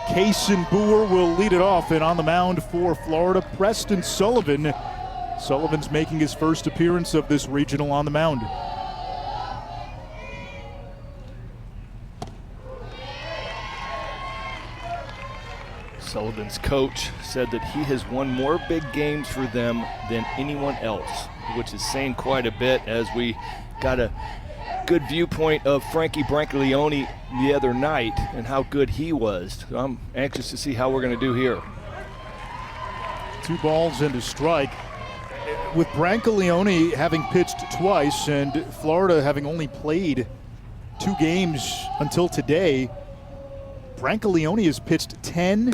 Kaysen Boer will lead it off, and on the mound for Florida, Preston Sullivan. Sullivan's making his first appearance of this regional on the mound. Sullivan's coach said that he has won more big games for them than anyone else, which is saying quite a bit, as we got a good viewpoint of Frankie Brancaglione the other night and how good he was. So I'm anxious to see how we're going to do here. 2 balls and a strike. With Brancaglione having pitched twice and Florida having only played 2 games until today, Brancaglione has pitched 10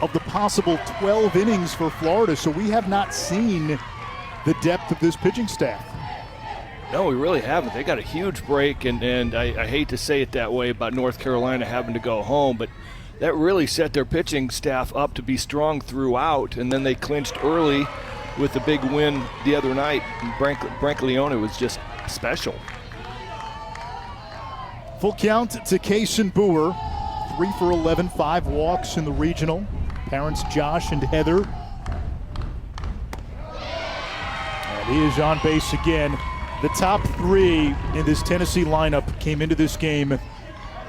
of the possible 12 innings for Florida, so we have not seen the depth of this pitching staff. No, we really haven't. They got a huge break, and I hate to say it that way about North Carolina having to go home, but that really set their pitching staff up to be strong throughout, and then they clinched early with the big win the other night. Brancaglione was just special. Full count to Kaysen Boer, 3 for 11, 5 walks in the regional. Parents Josh and Heather. And he is on base again. The top 3 in this Tennessee lineup came into this game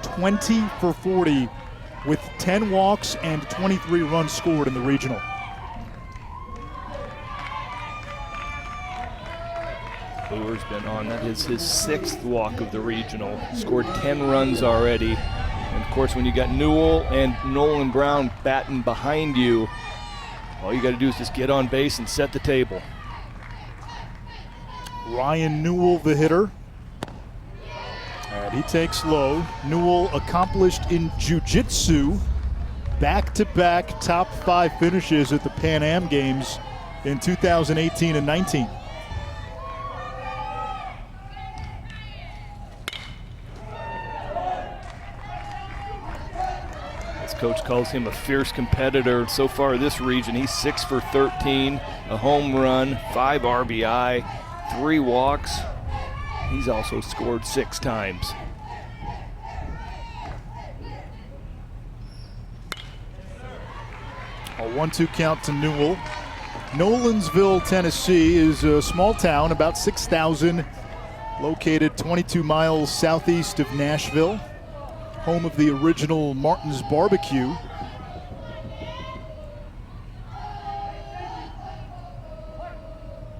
20 for 40 with 10 walks and 23 runs scored in the regional. Boer's been on. That is his 6th walk of the regional. Scored 10 runs already. And of course, when you got Newell and Nolan Brown batting behind you, all you got to do is just get on base and set the table. Ryan Newell, the hitter. And he takes low. Newell accomplished in jiu-jitsu back-to-back top 5 finishes at the Pan Am Games in 2018 and 19. Coach calls him a fierce competitor. So far this region, he's 6 for 13, a home run, 5 RBI, 3 walks. He's also scored 6 times. A 1-2 count to Newell. Nolensville, Tennessee is a small town, about 6,000, located 22 miles southeast of Nashville. Home of the original Martin's Barbecue.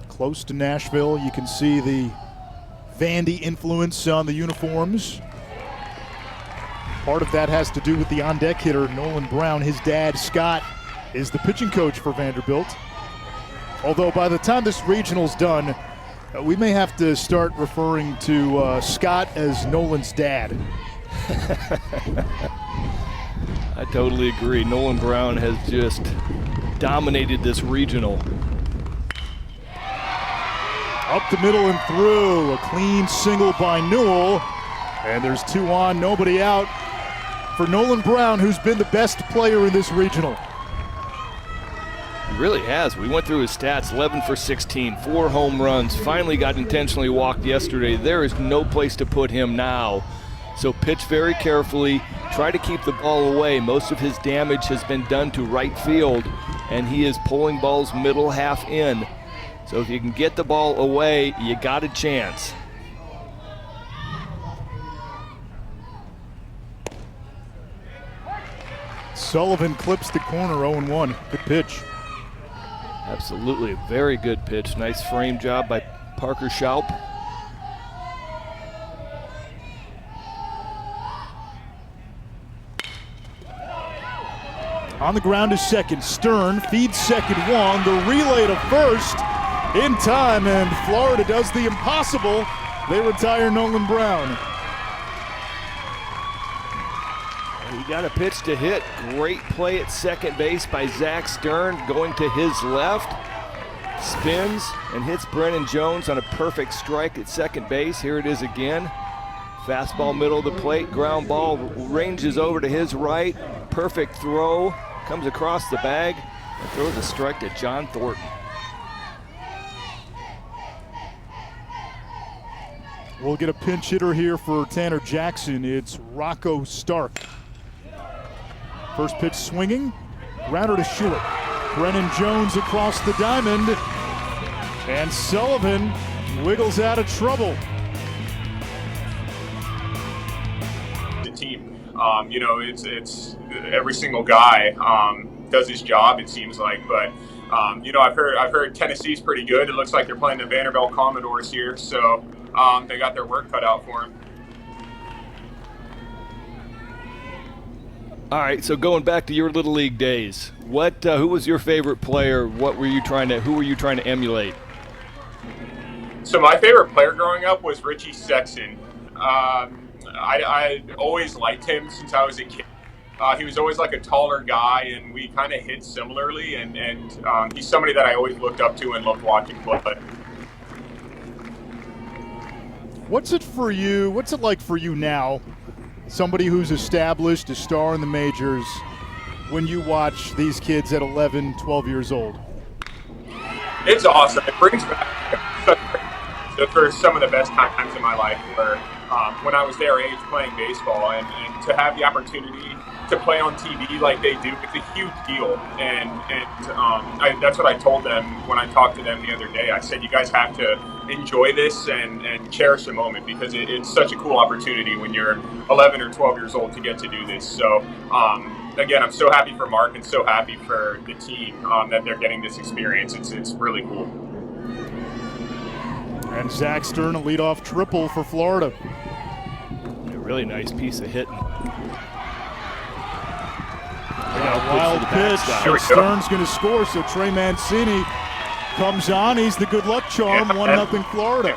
Close to Nashville, you can see the Vandy influence on the uniforms. Part of that has to do with the on-deck hitter, Nolan Brown. His dad, Scott, is the pitching coach for Vanderbilt. Although by the time this regional's done, we may have to start referring to Scott as Nolan's dad. I totally agree. Nolan Brown has just dominated this regional. Up the middle and through. A clean single by Newell. And there's 2 on, nobody out for Nolan Brown, who's been the best player in this regional. He really has. We went through his stats, 11 for 16, 4 home runs, finally got intentionally walked yesterday. There is no place to put him now. So pitch very carefully, try to keep the ball away. Most of his damage has been done to right field, and he is pulling balls middle half in. So if you can get the ball away, you got a chance. Sullivan clips the corner, 0-1. Good pitch. Absolutely, a very good pitch. Nice frame job by Parker Schaup. On the ground is second. Stern feeds second one. The relay to first in time, and Florida does the impossible. They retire Nolan Brown. He got a pitch to hit. Great play at second base by Zach Stern, going to his left. Spins and hits Brennan Jones on a perfect strike at second base. Here it is again. Fastball middle of the plate. Ground ball ranges over to his right. Perfect throw. Comes across the bag and throws a strike to John Thornton. We'll get a pinch hitter here for Tanner Jackson. It's Rocco Stark. First pitch swinging, grounder to Schuett. Brennan Jones across the diamond, and Sullivan wiggles out of trouble. The team, it's every single guy does his job, it seems like, but I've heard Tennessee's pretty good. It looks like they're playing the Vanderbilt Commodores here, so they got their work cut out for them. All right, so going back to your Little League days, who was your favorite player? Who were you trying to emulate? So my favorite player growing up was Richie Sexton. I always liked him since I was a kid. He was always like a taller guy, and we kind of hit similarly, and he's somebody that I always looked up to and loved watching play. What's it like for you now, somebody who's established, a star in the majors, when you watch these kids at 11, 12 years old? It's awesome. It brings back for some of the best times in my life, where when I was their age playing baseball, and to have the opportunity to play on TV like they do, it's a huge deal. And that's what I told them when I talked to them the other day. I said, you guys have to enjoy this and cherish the moment, because it's such a cool opportunity when you're 11 or 12 years old to get to do this. So again, I'm so happy for Mark and so happy for the team that they're getting this experience. It's really cool. And Zach Stern, a leadoff triple for Florida. A really nice piece of hitting. Wild pitch. Stern's going to score, so Trey Mancini comes on. He's the good luck charm. 1-0 Florida.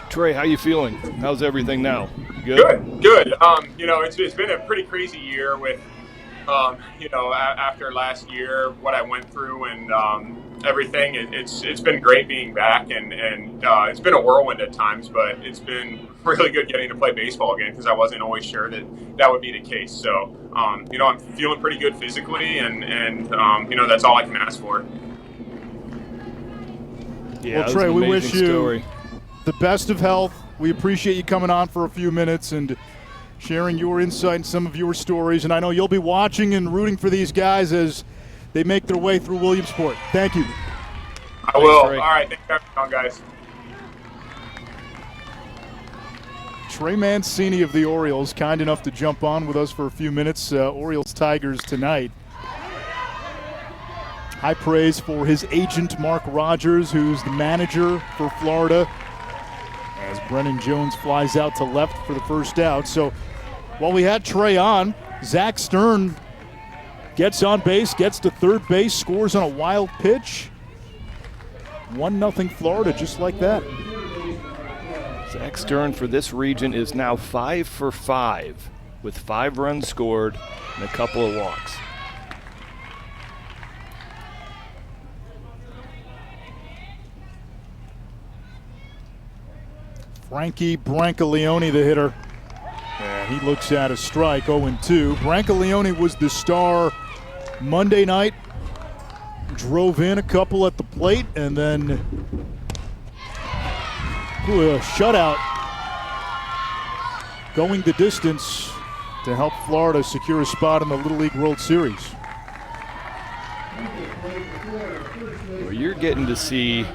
Trey, how you feeling? How's everything now? Good. It's been a pretty crazy year with, after last year, what I went through and everything. It's been great being back, and it's been a whirlwind at times, but it's been really good getting to play baseball again, because I wasn't always sure that would be the case. So, I'm feeling pretty good physically, and that's all I can ask for. Yeah, well, Trey, we wish you story. The best of health. We appreciate you coming on for a few minutes and sharing your insight and some of your stories. And I know you'll be watching and rooting for these guys as they make their way through Williamsport. Thank you. I will. All right. Thanks for having me on, guys. Trey Mancini of the Orioles, kind enough to jump on with us for a few minutes. Orioles-Tigers tonight. High praise for his agent, Mark Rogers, who's the manager for Florida, as Brennan Jones flies out to left for the first out. So while we had Trey on, Zach Stern gets on base, gets to third base, scores on a wild pitch. 1-0 Florida, just like that. Zach Stern for this region is now 5 for 5 with 5 runs scored and a couple of walks. Frankie Brancaleone, the hitter. And he looks at a strike, 0-2. Brancaleone was the star Monday night. Drove in a couple at the plate, and then a shutout going the distance to help Florida secure a spot in the Little League World Series. Well, you're getting to see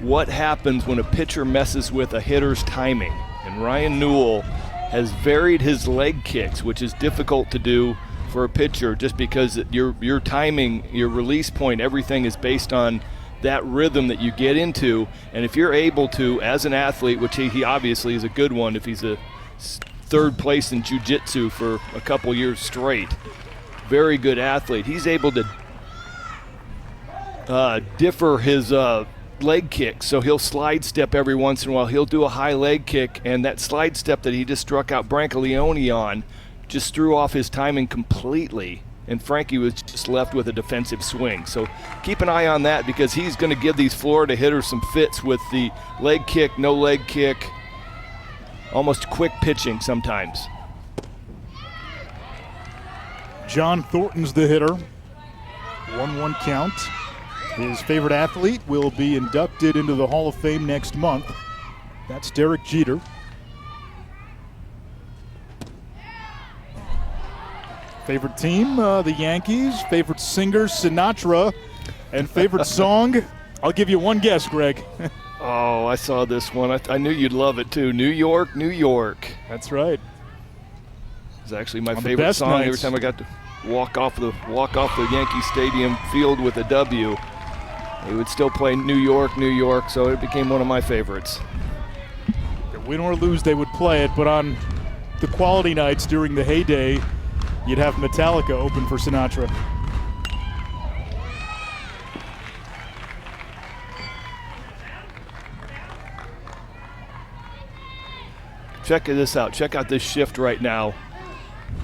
what happens when a pitcher messes with a hitter's timing. And Ryan Newell has varied his leg kicks, which is difficult to do for a pitcher, just because your timing, your release point, everything is based on that rhythm that you get into. And if you're able to, as an athlete, which he obviously is a good one if he's a third place in jiu-jitsu for a couple years straight, very good athlete, he's able to differ his leg kick, so he'll slide step every once in a while. He'll do a high leg kick, and that slide step that he just struck out Brancaleone on just threw off his timing completely, and Frankie was just left with a defensive swing. So keep an eye on that, because he's going to give these Florida hitters some fits with the leg kick, no leg kick, almost quick pitching sometimes. John Thornton's the hitter. 1-1 count. His favorite athlete will be inducted into the Hall of Fame next month. That's Derek Jeter. Favorite team, the Yankees. Favorite singer, Sinatra. And favorite song, I'll give you one guess, Greg. Oh, I saw this one. I knew you'd love it too. New York, New York. That's right. It's actually my On favorite song. nights. Every time I got to walk off the Yankee Stadium field with a W, they would still play New York, New York. So it became one of my favorites. Win or lose, they would play it, but on the quality nights during the heyday, you'd have Metallica open for Sinatra. Check this out. Check out this shift right now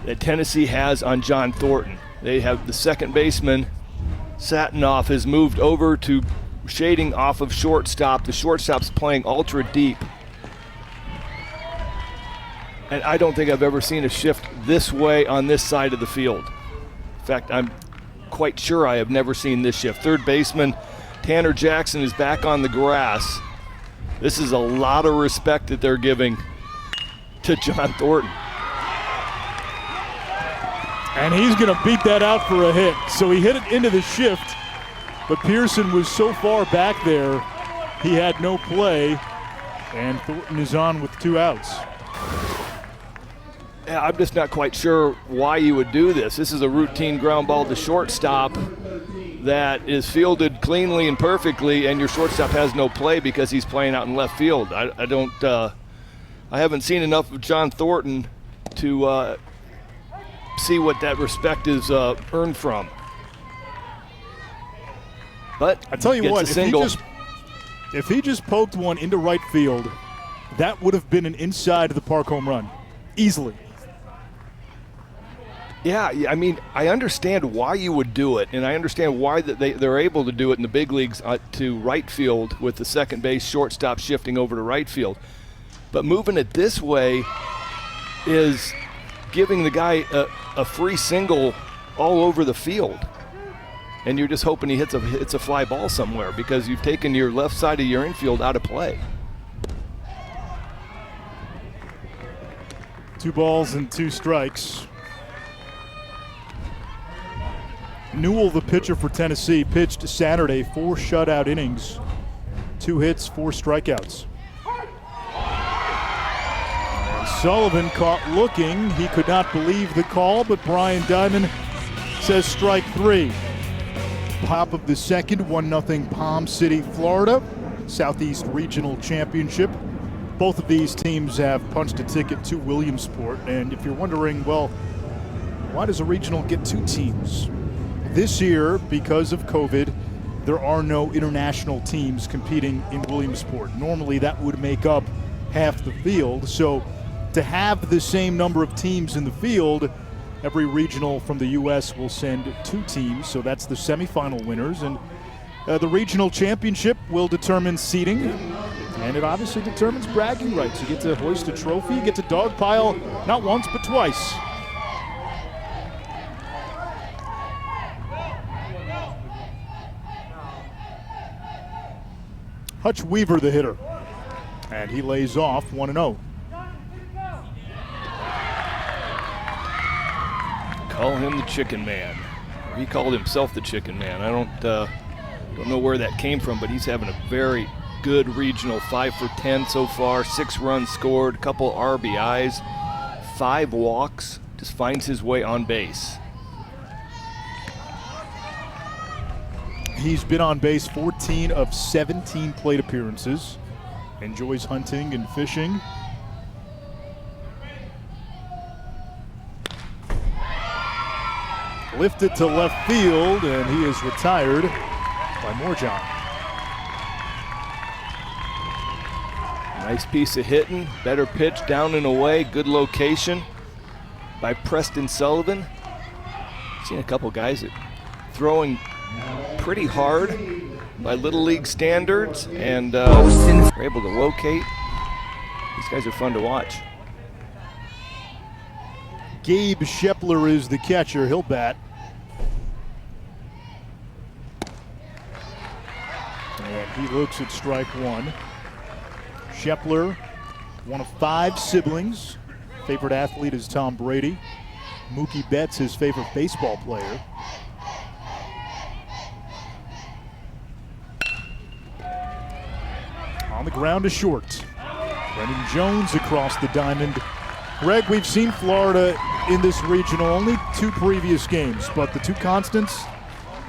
that Tennessee has on John Thornton. They have the second baseman, Satinoff, has moved over to shading off of shortstop. The shortstop's playing ultra deep. And I don't think I've ever seen a shift this way on this side of the field. In fact, I'm quite sure I have never seen this shift. Third baseman Tanner Jackson is back on the grass. This is a lot of respect that they're giving to John Thornton. And he's going to beat that out for a hit. So he hit it into the shift, but Pearson was so far back there, he had no play, and Thornton is on with 2 outs. Yeah, I'm just not quite sure why you would do this. This is a routine ground ball to shortstop that is fielded cleanly and perfectly, and your shortstop has no play because he's playing out in left field. I haven't seen enough of John Thornton to see what that respect is earned from. But I tell you what, single. if he just poked one into right field, that would have been an inside of the park home run, easily. Yeah, I mean, I understand why you would do it, and I understand why they're able to do it in the big leagues to right field with the second base shortstop shifting over to right field. But moving it this way is giving the guy a free single all over the field. And you're just hoping he hits a fly ball somewhere because you've taken your left side of your infield out of play. 2 balls and 2 strikes. Newell, the pitcher for Tennessee, pitched Saturday 4 shutout innings, 2 hits, 4 strikeouts. And Sullivan caught looking. He could not believe the call, but Brian Diamond says strike 3. Top of the second, 1-0 Palm City, Florida, Southeast Regional Championship. Both of these teams have punched a ticket to Williamsport, and if you're wondering, well, why does a regional get 2 teams? This year, because of COVID, there are no international teams competing in Williamsport. Normally that would make up half the field, so to have the same number of teams in the field, every regional from the U.S. will send 2 teams, so that's the semifinal winners, and the regional championship will determine seeding, and it obviously determines bragging rights. You get to hoist a trophy, you get to dogpile not once but twice. Hutch Weaver, the hitter, and he lays off 1-0. Call him the Chicken Man. He called himself the Chicken Man. I don't know where that came from, but he's having a very good regional. 5 for 10 so far, 6 runs scored, a couple RBIs, 5 walks. Just finds his way on base. He's been on base 14 of 17 plate appearances. Enjoys hunting and fishing. Lifted to left field, and he is retired by Moorjohn. Nice piece of hitting, better pitch down and away, good location by Preston Sullivan. Seen a couple guys that throwing pretty hard by Little League standards, and we're able to locate. These guys are fun to watch. Gabe Shepler is the catcher. He'll bat. He looks at strike one. Shepler, one of 5 siblings. Favorite athlete is Tom Brady. Mookie Betts, his favorite baseball player. On the ground to short. Brendan Jones across the diamond. Greg, we've seen Florida in this regional only 2 previous games, but the 2 constants,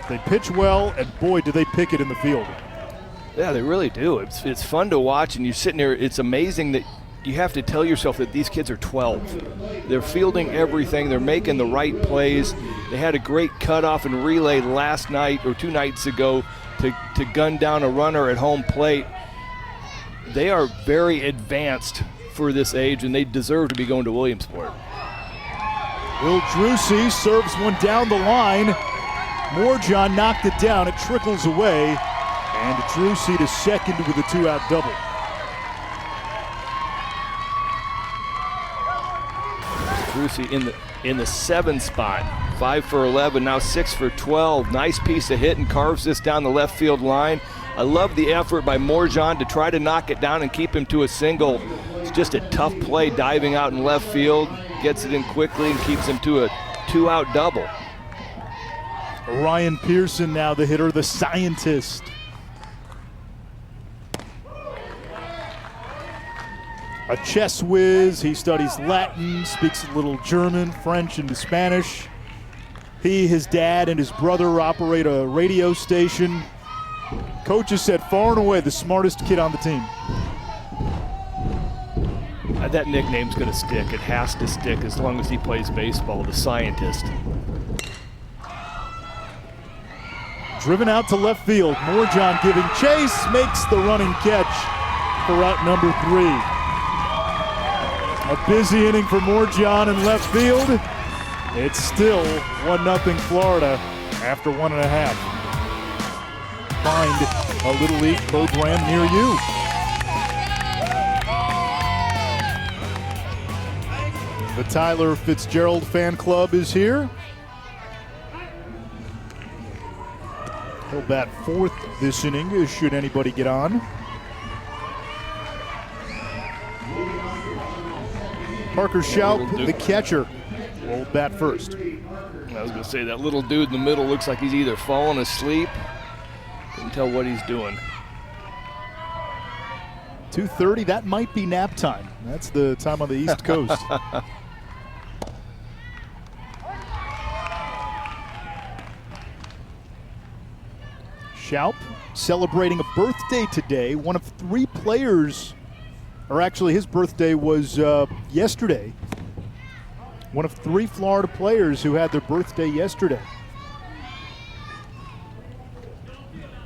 they pitch well, and boy, do they pick it in the field. Yeah, they really do. It's fun to watch, and you're sitting there. It's amazing that you have to tell yourself that these kids are 12. They're fielding everything. They're making the right plays. They had a great cutoff and relay last night or 2 nights ago to gun down a runner at home plate. They are very advanced for this age, and they deserve to be going to Williamsport. Will Drucey serves one down the line. Moorjohn knocked it down. It trickles away. And Drucey to second with a 2-out double. Drucey in the 7 spot. 5 for 11, now 6 for 12. Nice piece of hit and carves this down the left field line. I love the effort by Moorjohn to try to knock it down and keep him to a single. It's just a tough play diving out in left field. Gets it in quickly and keeps him to a 2-out double. Ryan Pearson now the hitter, the scientist. A chess whiz. He studies Latin, speaks a little German, French, and Spanish. He, his dad, and his brother operate a radio station. Coaches said far and away the smartest kid on the team. That nickname's going to stick. It has to stick as long as he plays baseball, the scientist. Driven out to left field. Moorjohn giving chase, makes the running catch for out number 3. A busy inning for Moorjohn in left field. It's still 1-0 Florida after 1.5. Find a Little League program near you. The Tyler Fitzgerald fan club is here. He'll bat 4th this inning, should anybody get on. Parker Schaup, the catcher, will bat first. I was going to say, that little dude in the middle looks like he's either falling asleep. Can't tell what he's doing. 2:30, that might be nap time. That's the time on the East Coast. Schaup celebrating a birthday today. One of 3 players, or actually his birthday was yesterday. One of 3 Florida players who had their birthday yesterday.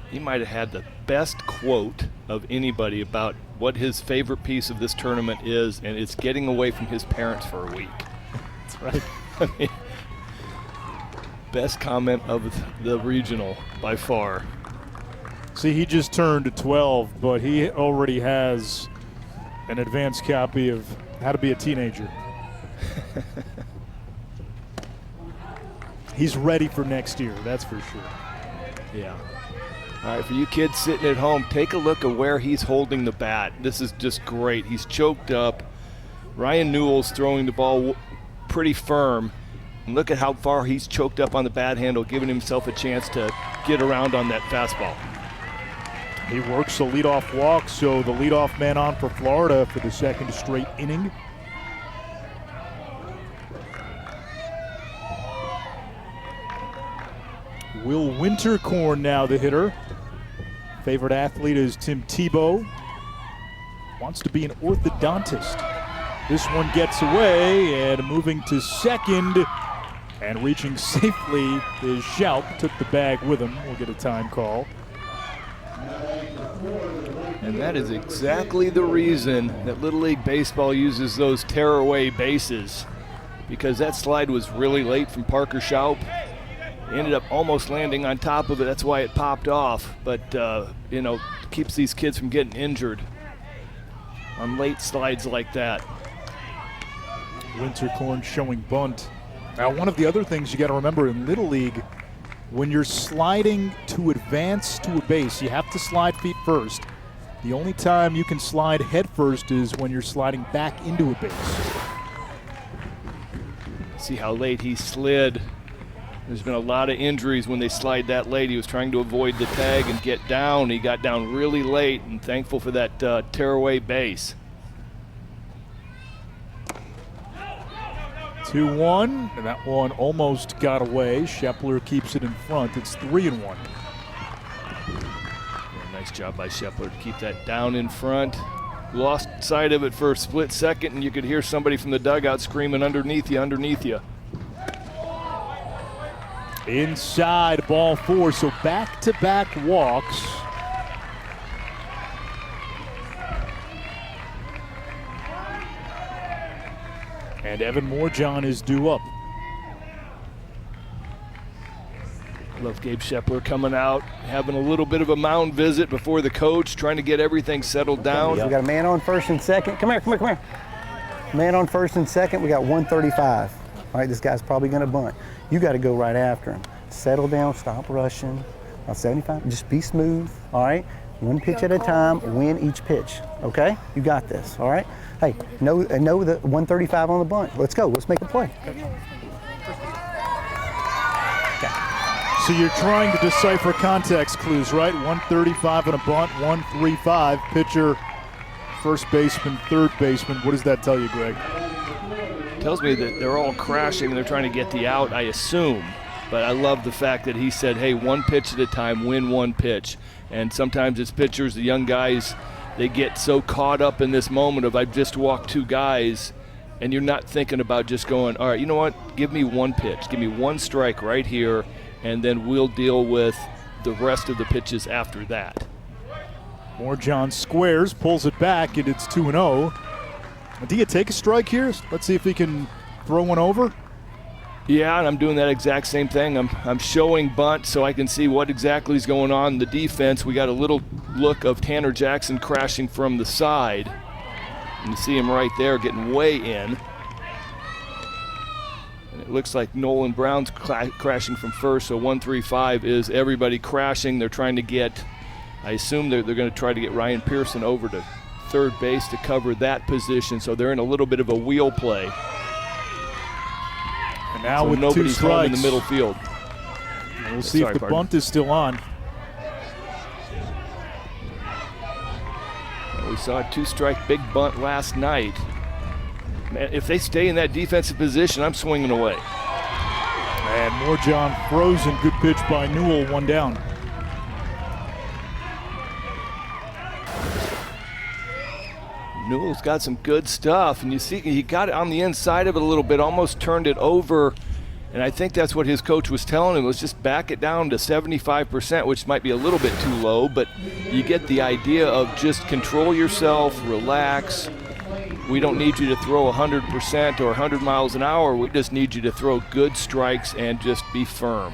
He might have had the best quote of anybody about what his favorite piece of this tournament is, and it's getting away from his parents for a week. That's right. I mean, best comment of the regional by far. See, he just turned 12, but he already has an advanced copy of How to Be a Teenager. He's ready for next year, that's for sure. Yeah. All right, for you kids sitting at home, take a look at where he's holding the bat. This is just great. He's choked up. Ryan Newell's throwing the ball pretty firm. And look at how far he's choked up on the bat handle, giving himself a chance to get around on that fastball. He works a leadoff walk, so the leadoff man on for Florida for the 2nd straight inning. Will Winterkorn now the hitter. Favorite athlete is Tim Tebow. Wants to be an orthodontist. This one gets away, and moving to second and reaching safely is Schaup. Took the bag with him. We'll get a time call. And that is exactly the reason that Little League Baseball uses those tear-away bases, because that slide was really late from Parker Schaup. Ended up almost landing on top of it. That's why it popped off. But, you know, keeps these kids from getting injured on late slides like that. Winterkorn showing bunt. Now, one of the other things you got to remember in Little League, When you're sliding to advance to a base, you have to slide feet first. The only time you can slide head first is when you're sliding back into a base. See how late he slid. There's been a lot of injuries when they slide that late. He was trying to avoid the tag and get down. He got down really late, and thankful for that tearaway base. 2-1, and that one almost got away. Shepler keeps it in front. It's 3-1. Yeah, nice job by Shepler to keep that down in front. Lost sight of it for a split second, and you could hear somebody from the dugout screaming, underneath you, underneath you. Inside, ball 4, so back-to-back walks. And Evan Moorjohn is due up. Love Gabe Shepler coming out, having a little bit of a mound visit before the coach, trying to get everything settled down. We got a man on first and second. Come here, come here, come here. Man on first and second, we got 135. All right, this guy's probably gonna bunt. You gotta go right after him. Settle down, stop rushing. About 75, just be smooth, all right? One pitch at a time, win each pitch, okay? You got this, all right? Hey, know the 135 on the bunt. Let's go, let's make a play. So you're trying to decipher context clues, right? 135 on a bunt, 135, pitcher, first baseman, third baseman. What does that tell you, Greg? Tells me that they're all crashing and they're trying to get the out, I assume. But I love the fact that he said, hey, one pitch at a time, win one pitch. And sometimes as pitchers, the young guys, they get so caught up in this moment of I've just walked two guys, and you're not thinking about just going, all right, you know what, give me one pitch, give me one strike right here, and then we'll deal with the rest of the pitches after that. Moorjohn squares, pulls it back, and it's 2-0. Do you take a strike here? Let's see if he can throw one over. Yeah, and I'm doing that exact same thing. I'm showing bunt so I can see what exactly is going on in the defense. We got a little look of Tanner Jackson crashing from the side. And you see him right there getting way in. And it looks like Nolan Brown's crashing from first, so 135 is everybody crashing. They're trying to get, I assume they're going to try to get Ryan Pearson over to third base to cover that position, so they're in a little bit of a wheel play. And now so with nobody's 2 strikes home in the middle field. And we'll see if the bunt is still on. We saw a 2-strike big bunt last night. Man, if they stay in that defensive position, I'm swinging away. And Moorjohn frozen. Good pitch by Newell, one down. Newell's got some good stuff, and you see he got it on the inside of it a little bit, almost turned it over, and I think that's what his coach was telling him, was just back it down to 75%, which might be a little bit too low, but you get the idea of just control yourself, relax. We don't need you to throw 100% or 100 miles an hour. We just need you to throw good strikes and just be firm.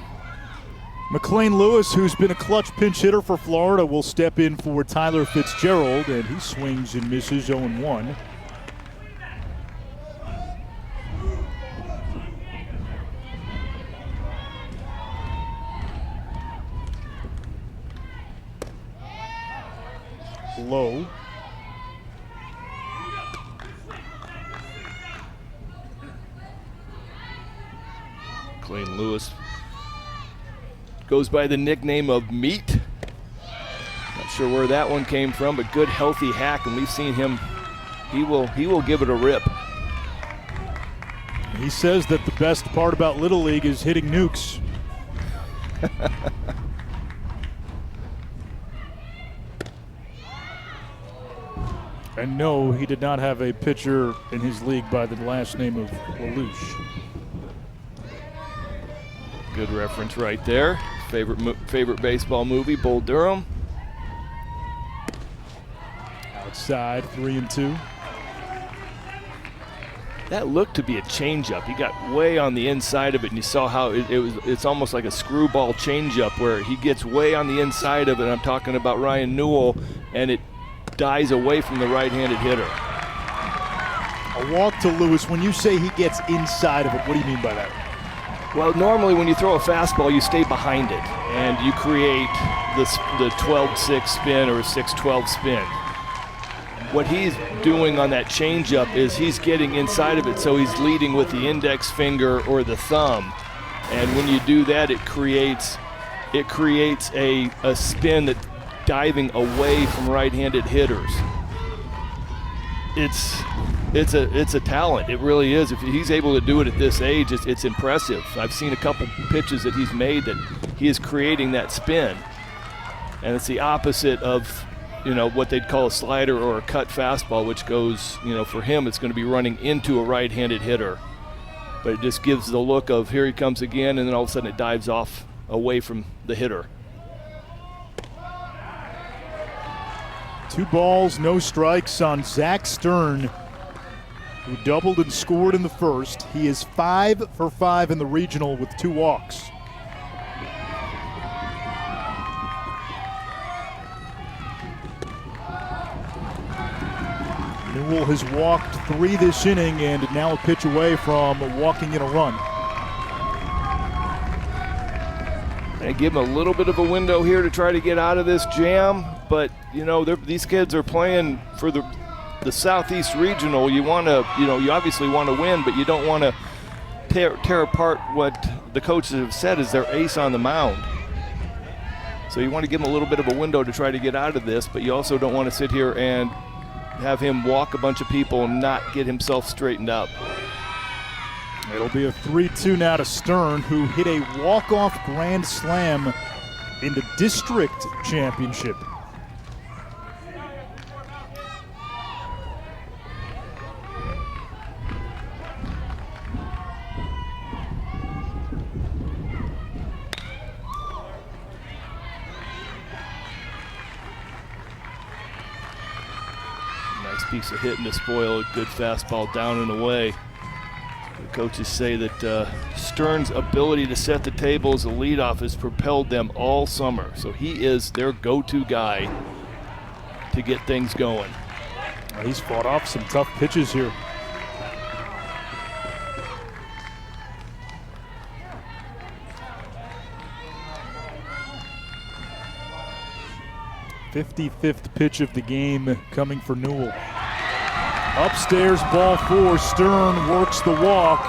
McLean Lewis, who's been a clutch pinch hitter for Florida, will step in for Tyler Fitzgerald, and he swings and misses 0-1. Low. McLean Lewis goes by the nickname of Meat. Not sure where that one came from, but good healthy hack, and we've seen him. He will give it a rip. He says that the best part about Little League is hitting nukes. And no, he did not have a pitcher in his league by the last name of Lelouch. Good reference right there. Favorite baseball movie, Bull Durham. Outside, 3-2. That looked to be a changeup. He got way on the inside of it, and you saw how it's almost like a screwball changeup where he gets way on the inside of it. I'm talking about Ryan Newell, and it dies away from the right-handed hitter. A walk to Lewis. When you say he gets inside of it, what do you mean by that? Well, normally when you throw a fastball, you stay behind it, and you create the 12-6 spin or a 6-12 spin. What he's doing on that changeup is he's getting inside of it, so he's leading with the index finger or the thumb. And when you do that, it creates a spin that diving away from right-handed hitters. It's a talent. It really is. If he's able to do it at this age, it's impressive. I've seen a couple pitches that he's made that he is creating that spin, and it's the opposite of what they'd call a slider or a cut fastball, which goes, for him, it's going to be running into a right-handed hitter. But it just gives the look of here he comes again, and then all of a sudden it dives off away from the hitter. 2 balls, no strikes on Zach Stern, who doubled and scored in the first. He is 5 for 5 in the regional with 2 walks. Newell has walked 3 this inning and now a pitch away from walking in a run. And give him a little bit of a window here to try to get out of this jam, but these kids are playing for the Southeast Regional. You want to, you obviously want to win, but you don't want to tear apart what the coaches have said is their ace on the mound. So you want to give him a little bit of a window to try to get out of this, but you also don't want to sit here and have him walk a bunch of people and not get himself straightened up. It'll be a 3-2 now to Stern, who hit a walk-off grand slam in the district championship. Piece of hitting to spoil a good fastball down and away. The coaches say that Stern's ability to set the table as a leadoff has propelled them all summer. So he is their go-to guy to get things going. He's fought off some tough pitches here. '55th pitch of the game coming for Newell. Upstairs, ball 4. Stern works the walk.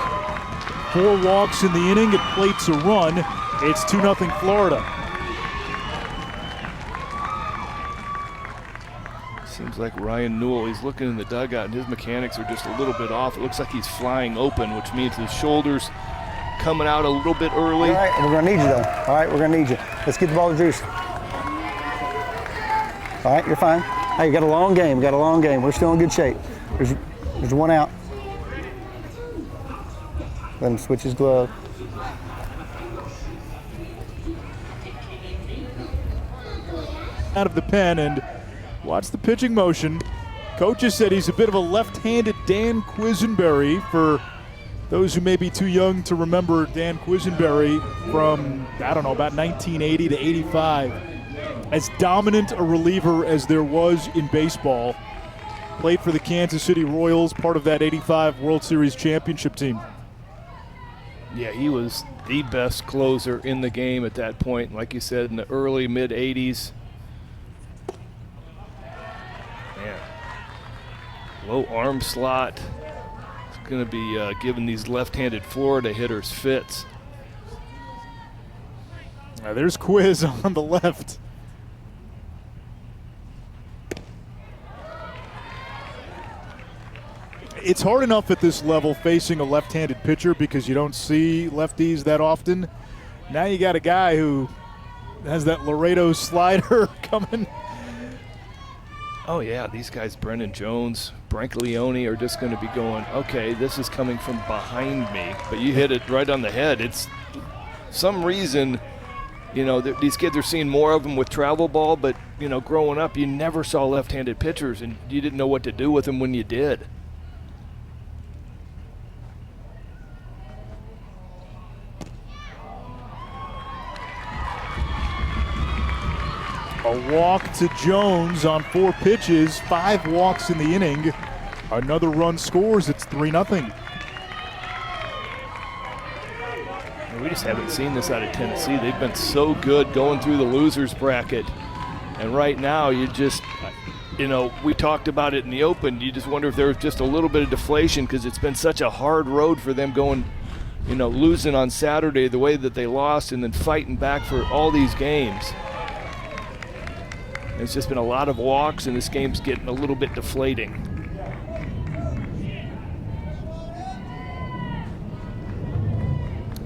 4 walks in the inning. It plates a run. It's 2-0 Florida. Seems like Ryan Newell, he's looking in the dugout and his mechanics are just a little bit off. It looks like he's flying open, which means his shoulders coming out a little bit early. All right, we're gonna need you though. All right, we're gonna need you. Let's get the ball to juice. All right, you're fine. Hey, you got a long game. We're still in good shape. There's 1 out. Let him switch his glove. Out of the pen and watch the pitching motion. Coaches said he's a bit of a left-handed Dan Quisenberry. For those who may be too young to remember Dan Quisenberry from, about 1980 to 85. As dominant a reliever as there was in baseball. Played for the Kansas City Royals, part of that 85 World Series championship team. Yeah, he was the best closer in the game at that point, like you said, in the early, mid-'80s. Man, low arm slot. It's going to be giving these left-handed Florida hitters fits. Now there's Quiz on the left. It's hard enough at this level facing a left-handed pitcher because you don't see lefties that often. Now you got a guy who has that Laredo slider coming. Oh, yeah, these guys, Brendan Jones, Brancaglione, are just going to be going, okay, this is coming from behind me. But you hit it right on the head. It's some reason, these kids are seeing more of them with travel ball, but, growing up, you never saw left-handed pitchers, and you didn't know what to do with them when you did. A walk to Jones on 4 pitches, 5 walks in the inning. Another run scores, it's 3-0. We just haven't seen this out of Tennessee. They've been so good going through the losers bracket. And right now, you just, we talked about it in the open. You just wonder if there was just a little bit of deflation because it's been such a hard road for them going, losing on Saturday the way that they lost and then fighting back for all these games. It's just been a lot of walks, and this game's getting a little bit deflating.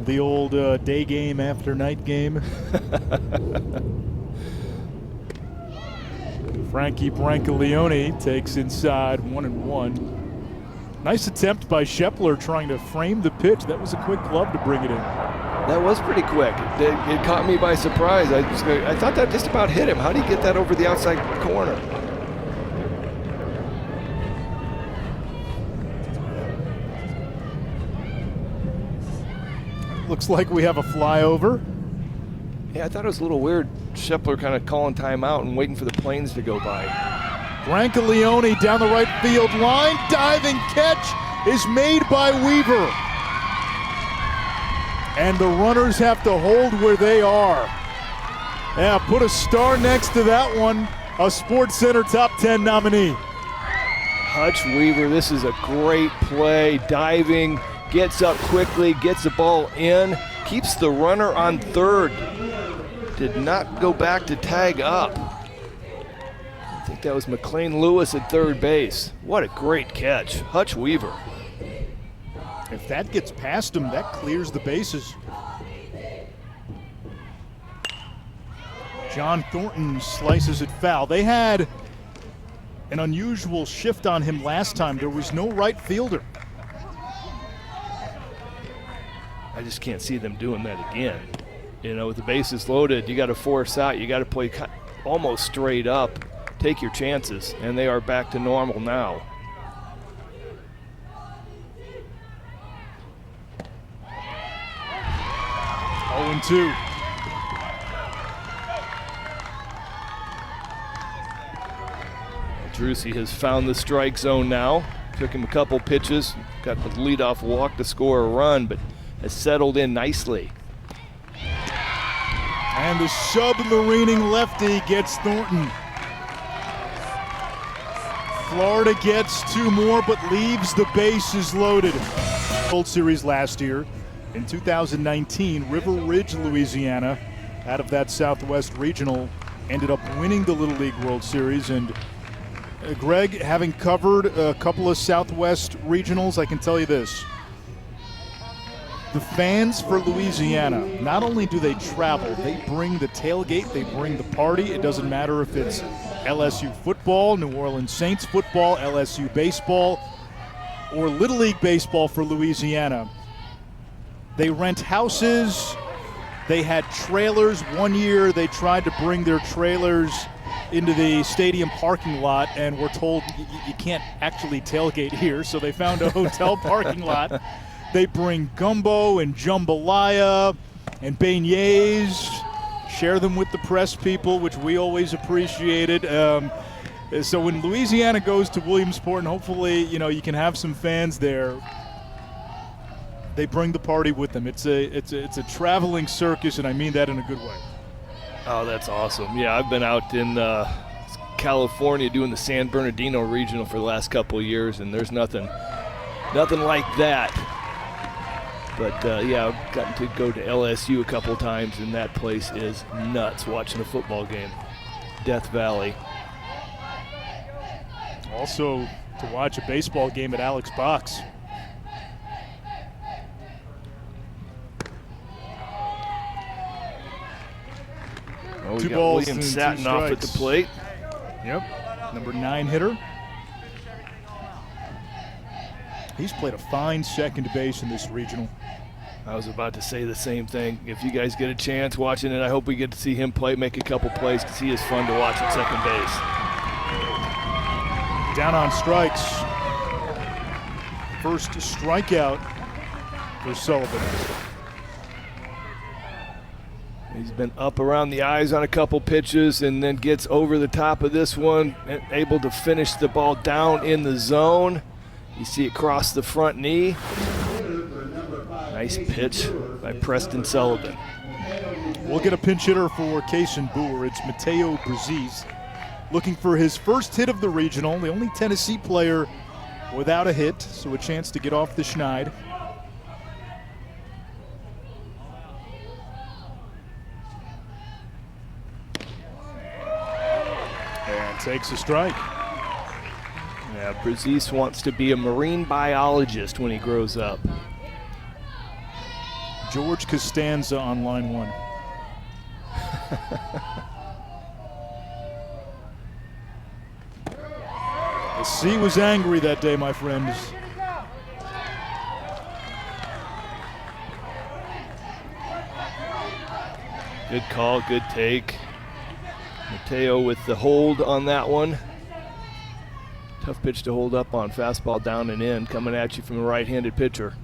The old day game after night game. Frankie Brancaleone takes inside 1-1. Nice attempt by Shepler trying to frame the pitch. That was a quick glove to bring it in. That was pretty quick. It caught me by surprise. I thought that just about hit him. How did he get that over the outside corner? Looks like we have a flyover. Yeah, I thought it was a little weird. Shepler kind of calling timeout and waiting for the planes to go by. Brancaleone down the right field line. Diving catch is made by Weaver. And the runners have to hold where they are. Yeah, put a star next to that one. A SportsCenter Top 10 nominee. Hutch Weaver, this is a great play. Diving, gets up quickly, gets the ball in, keeps the runner on third. Did not go back to tag up. I think that was McLean Lewis at third base. What a great catch. Hutch Weaver. If that gets past him, that clears the bases. John Thornton slices it foul. They had an unusual shift on him last time. There was no right fielder. I just can't see them doing that again. With the bases loaded, you got to force out. You got to play almost straight up. Take your chances, and they are back to normal now. Oh, 2. Drucy has found the strike zone now. Took him a couple pitches, got the leadoff walk to score a run, but has settled in nicely. And the submarining lefty gets Thornton. Florida gets 2 more, but leaves the bases loaded. World Series last year. In 2019, River Ridge, Louisiana, out of that Southwest Regional, ended up winning the Little League World Series. And Greg, having covered a couple of Southwest Regionals, I can tell you this. The fans for Louisiana, not only do they travel, they bring the tailgate, they bring the party. It doesn't matter if it's LSU football, New Orleans Saints football, LSU baseball, or Little League baseball for Louisiana. They rent houses. They had trailers. One year they tried to bring their trailers into the stadium parking lot, and we're told you can't actually tailgate here, so they found a hotel parking lot. They bring gumbo and jambalaya and beignets, share them with the press people, which we always appreciated. So when Louisiana goes to Williamsport, and hopefully, you can have some fans there, they bring the party with them. It's a traveling circus, and I mean that in a good way. Oh, that's awesome. Yeah, I've been out in California doing the San Bernardino Regional for the last couple of years, and there's nothing like that. But, I've gotten to go to LSU a couple times, and that place is nuts watching a football game. Death Valley. Also, to watch a baseball game at Alex Box. Oh, 2 got balls William and 2 Satin off at the strikes. plate. Yep, number 9 hitter. He's played a fine second base in this regional. I was about to say the same thing. If you guys get a chance watching it, I hope we get to see him make a couple plays because he is fun to watch at second base. Down on strikes. First strikeout for Sullivan. He's been up around the eyes on a couple pitches and then gets over the top of this one, able to finish the ball down in the zone. You see it cross the front knee. Nice pitch by Preston Sullivan. We'll get a pinch hitter for Case and Boer. It's Mateo Brazis, looking for his first hit of the regional, the only Tennessee player without a hit, so a chance to get off the schneid. And takes a strike. Yeah, Brazis wants to be a marine biologist when he grows up. George Costanza on line one. The sea was angry that day, my friends. Good call, good take. Mateo with the hold on that one. Tough pitch to hold up on. Fastball down and in, coming at you from a right-handed pitcher.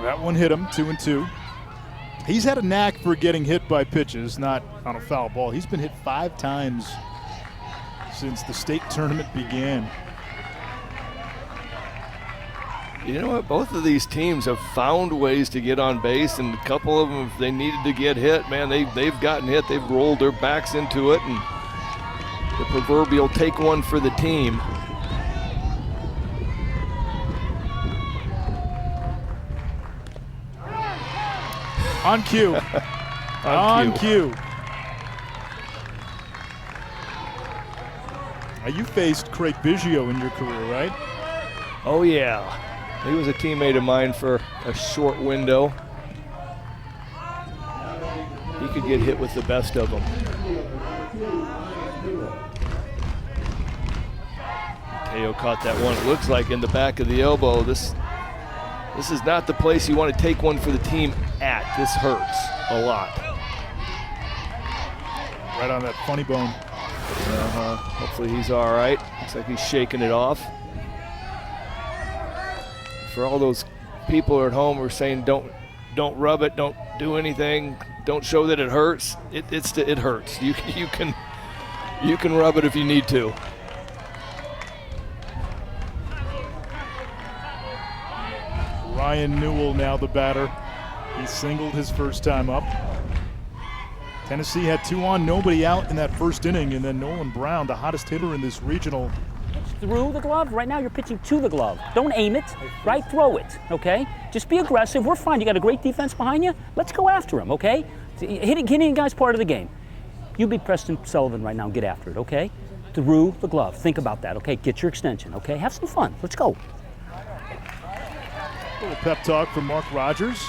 That one hit him, 2-2. He's had a knack for getting hit by pitches, not on a foul ball. He's been hit 5 times since the state tournament began. You know what? Both of these teams have found ways to get on base, and a couple of them, if they needed to get hit, man, they've gotten hit. They've rolled their backs into it, and the proverbial take one for the team. On cue. On cue. Now, you faced Craig Biggio in your career, right? Oh, yeah. He was a teammate of mine for a short window. He could get hit with the best of them. Mateo caught that one, it looks like, in the back of the elbow. This is not the place you want to take one for the team at. This hurts a lot. Right on that funny bone. Hopefully he's all right. Looks like he's shaking it off. For all those people at home who are saying don't rub it, don't do anything, don't show that it hurts. It hurts. You can rub it if you need to. Ryan Newell now the batter. He singled his first time up. Tennessee had 2 on, nobody out in that first inning, and then Nolan Brown, the hottest hitter in this regional. Through the glove. Right now you're pitching to the glove. Don't aim it, right? Throw it, okay? Just be aggressive. We're fine. You got a great defense behind you. Let's go after him, okay? Hitting a guy's part of the game. You beat Preston Sullivan right now and get after it, okay? Through the glove. Think about that, okay? Get your extension, okay? Have some fun. Let's go. A little pep talk from Mark Rogers.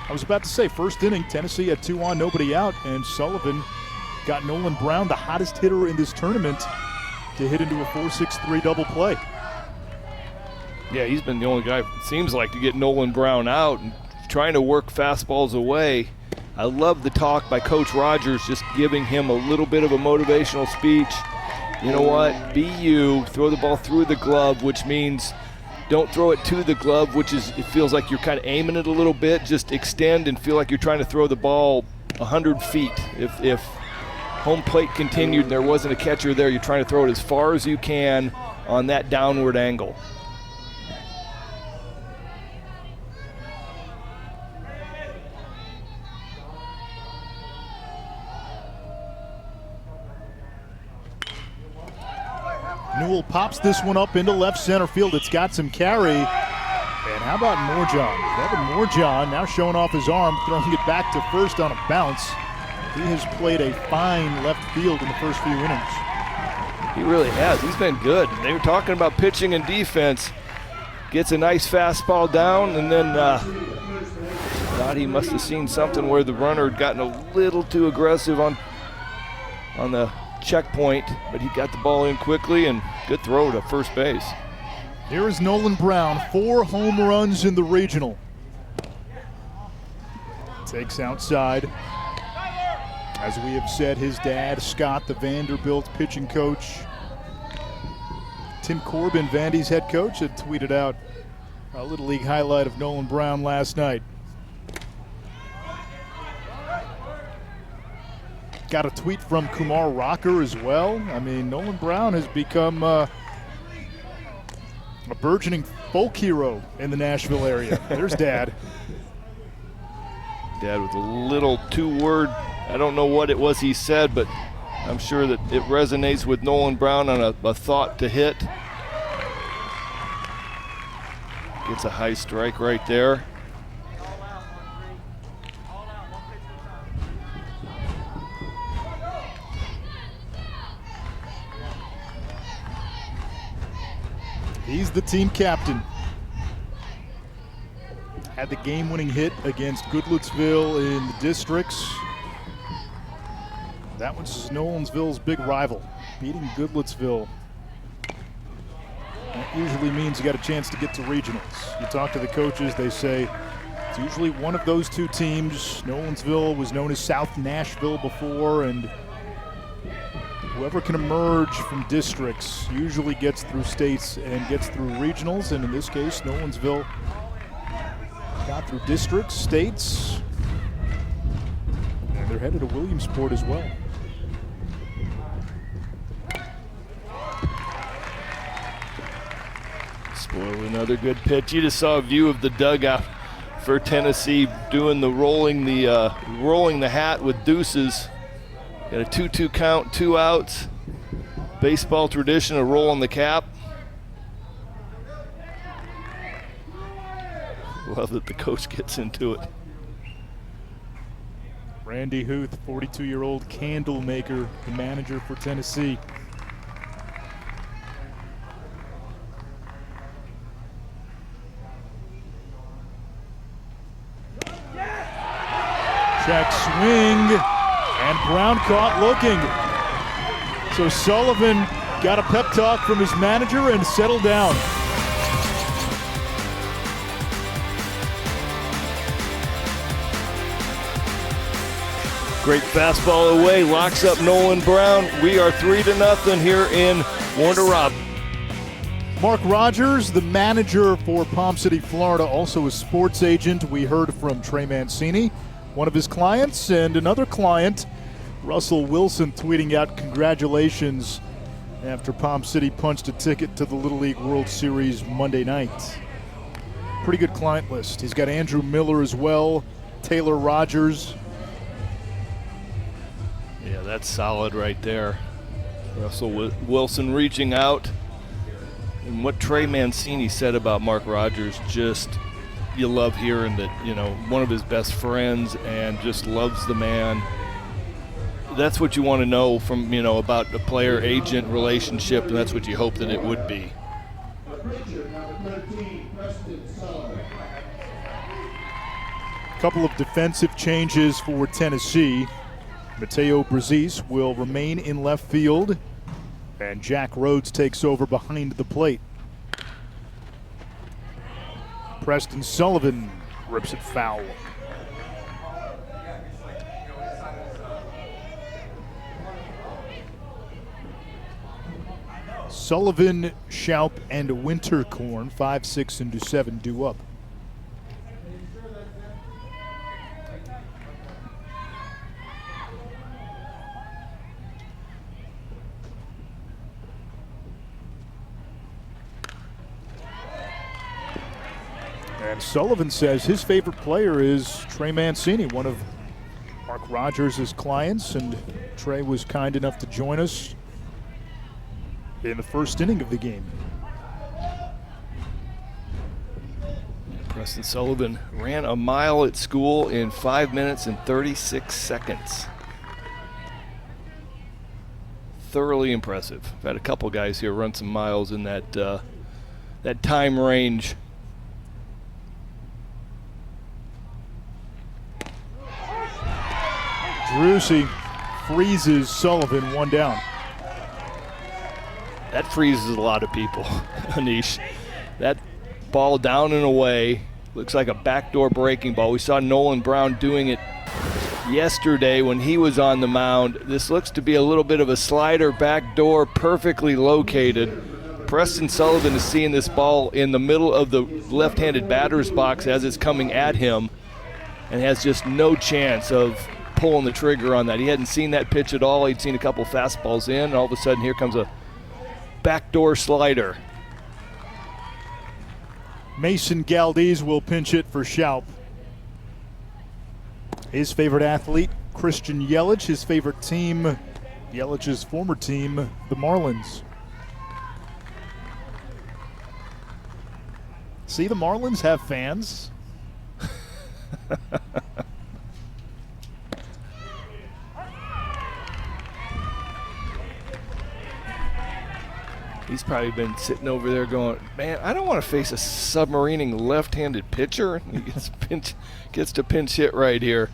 I was about to say, first inning, Tennessee had 2 on, nobody out, and Sullivan got Nolan Brown, the hottest hitter in this tournament, to hit into a 4-6-3 double play. Yeah, he's been the only guy, it seems like, to get Nolan Brown out and trying to work fastballs away. I love the talk by Coach Rogers, just giving him a little bit of a motivational speech. You know what? Be you. Throw the ball through the glove, which means don't throw it to the glove, which is, it feels like you're kind of aiming it a little bit. Just extend and feel like you're trying to throw the ball 100 feet. If home plate continued and there wasn't a catcher there, you're trying to throw it as far as you can on that downward angle. Newell pops this one up into left center field. It's got some carry. And how about Moorjohn? Devin Moorjohn now showing off his arm, throwing it back to first on a bounce. He has played a fine left field in the first few innings. He really has. He's been good. They were talking about pitching and defense. Gets a nice fastball down, and then thought he must have seen something where the runner had gotten a little too aggressive on the checkpoint, but he got the ball in quickly, and good throw to first base. Here is Nolan Brown, 4 home runs in the regional. Takes outside. As we have said, his dad, Scott, the Vanderbilt pitching coach, Tim Corbin, Vandy's head coach, had tweeted out a Little League highlight of Nolan Brown last night. Got a tweet from Kumar Rocker as well. I mean, Nolan Brown has become a burgeoning folk hero in the Nashville area. There's Dad. Dad with a little two-word, I don't know what it was he said, but I'm sure that it resonates with Nolan Brown on a thought to hit. Gets a high strike right there. He's the team captain. Had the game-winning hit against Goodlettsville in the districts. That was Nolensville's big rival, beating Goodlettsville. That usually means you got a chance to get to regionals. You talk to the coaches, they say it's usually one of those two teams. Nolensville was known as South Nashville before, and whoever can emerge from districts usually gets through states and gets through regionals, and in this case, Nolensville got through districts, states, and they're headed to Williamsport as well. Spoil another good pitch. You just saw a view of the dugout for Tennessee doing the rolling the hat with deuces. Got a 2-2 count, 2 outs. Baseball tradition of rolling the cap. Love that the coach gets into it. Randy Huth, 42-year-old candle maker, the manager for Tennessee. Check swing, and Brown caught looking. So Sullivan got a pep talk from his manager and settled down. Great fastball away, locks up Nolan Brown. We are 3-0 here in Warner Robins. Mark Rogers, the manager for Palm City, Florida, also a sports agent. We heard from Trey Mancini, one of his clients, and another client, Russell Wilson, tweeting out congratulations after Palm City punched a ticket to the Little League World Series Monday night. Pretty good client list. He's got Andrew Miller as well, Taylor Rogers. Yeah, that's solid right there. Russell Wilson reaching out. And what Trey Mancini said about Mark Rogers, just you love hearing that, one of his best friends and just loves the man. That's what you want to know from, about the player-agent relationship, and that's what you hope that it would be. A couple of defensive changes for Tennessee. Mateo Brazis will remain in left field, and Jack Rhodes takes over behind the plate. Preston Sullivan rips it foul. Sullivan, Schaup, and Winterkorn, 5, 6, and 7 due up. And Sullivan says his favorite player is Trey Mancini, one of Mark Rogers' clients, and Trey was kind enough to join us in the first inning of the game. Preston Sullivan ran a mile at school in 5 minutes and 36 seconds. Thoroughly impressive. I've had a couple guys here run some miles in that time range. Drusi freezes Sullivan, 1 down. That freezes a lot of people, Anish. That ball down and away looks like a backdoor breaking ball. We saw Nolan Brown doing it yesterday when he was on the mound. This looks to be a little bit of a slider backdoor, perfectly located. Preston Sullivan is seeing this ball in the middle of the left-handed batter's box as it's coming at him and has just no chance of pulling the trigger on that. He hadn't seen that pitch at all. He'd seen a couple fastballs in, and all of a sudden here comes a backdoor slider. Mason Galdiz will pinch it for Schaup. His favorite athlete, Christian Yelich. His favorite team, Yelich's former team, the Marlins. See, the Marlins have fans. He's probably been sitting over there going, man, I don't want to face a submarining left-handed pitcher. He gets to pinch hit right here.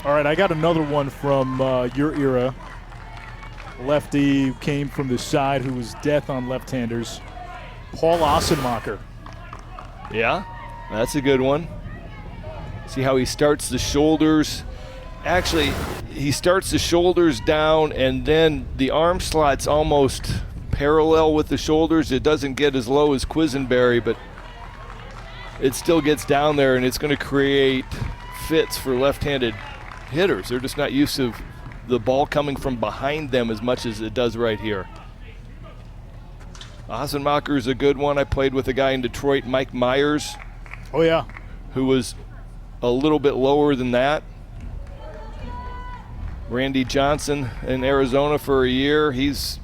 All right, I got another one from your era. Lefty who came from the side who was death on left-handers. Paul Ossenmacher. Yeah, that's a good one. See how he starts the shoulders. Actually, he starts the shoulders down, and then the arm slot's almost parallel with the shoulders. It doesn't get as low as Quisenberry, but it still gets down there, and it's going to create fits for left-handed hitters. They're just not used to the ball coming from behind them as much as it does right here. Ossenmacher is a good one. I played with a guy in Detroit, Mike Myers. Oh, yeah. Who was a little bit lower than that. Randy Johnson in Arizona for a year. He's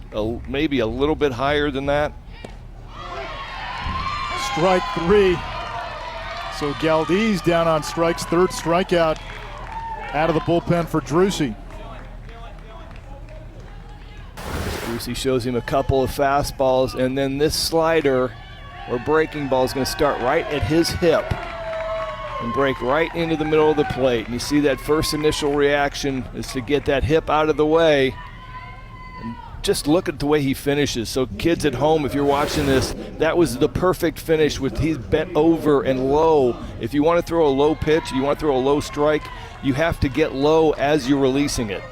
maybe a little bit higher than that. Strike 3. So Galdiz down on strikes, third strikeout out of the bullpen for Drucy. Drucy shows him a couple of fastballs, and then this slider or breaking ball is going to start right at his hip and break right into the middle of the plate. And you see that first initial reaction is to get that hip out of the way. And just look at the way he finishes. So kids at home, if you're watching this, that was the perfect finish with he's bent over and low. If you want to throw a low pitch, you want to throw a low strike, you have to get low as you're releasing it.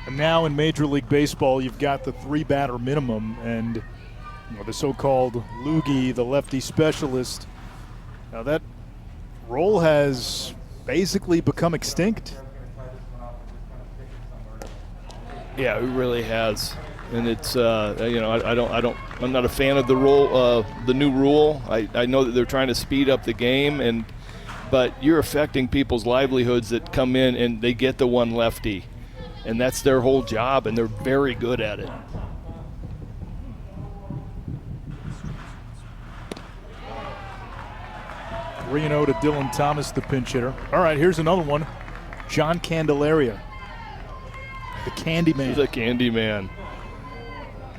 And now in Major League Baseball, you've got the 3-batter minimum, and the so-called loogie, the lefty specialist. Now that role has basically become extinct. Yeah, it really has, and it's I'm not a fan of the rule, the new rule. I know that they're trying to speed up the game, but you're affecting people's livelihoods that come in and they get the one lefty, and that's their whole job, and they're very good at it. Reno to Dylan Thomas, the pinch hitter. All right, here's another one. John Candelaria, the Candyman. The Candyman.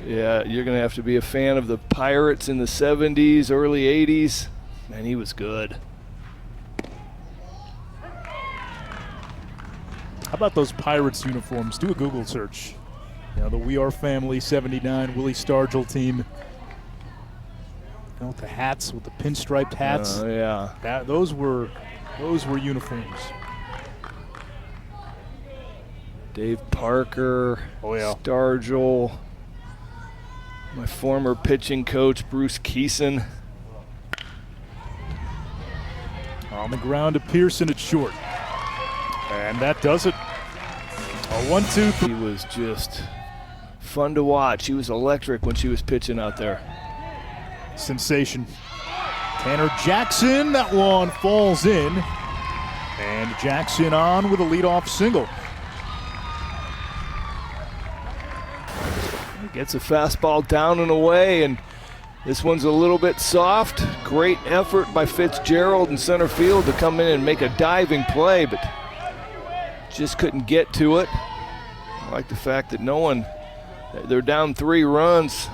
Yeah, you're going to have to be a fan of the Pirates in the 70s, early 80s. Man, he was good. How about those Pirates uniforms? Do a Google search. The We Are Family 79 Willie Stargell team. With the hats, with the pinstriped hats. Oh, yeah. Those were uniforms. Dave Parker. Oh, yeah. Stargell. My former pitching coach, Bruce Keeson. On the ground to Pearson at short. And that does it. A 1-2. He was just fun to watch. He was electric when she was pitching out there. Sensation. Tanner Jackson, that one falls in. And Jackson on with a leadoff single. He gets a fastball down and away, and this one's a little bit soft. Great effort by Fitzgerald in center field to come in and make a diving play, but just couldn't get to it. I like the fact that they're down 3 runs.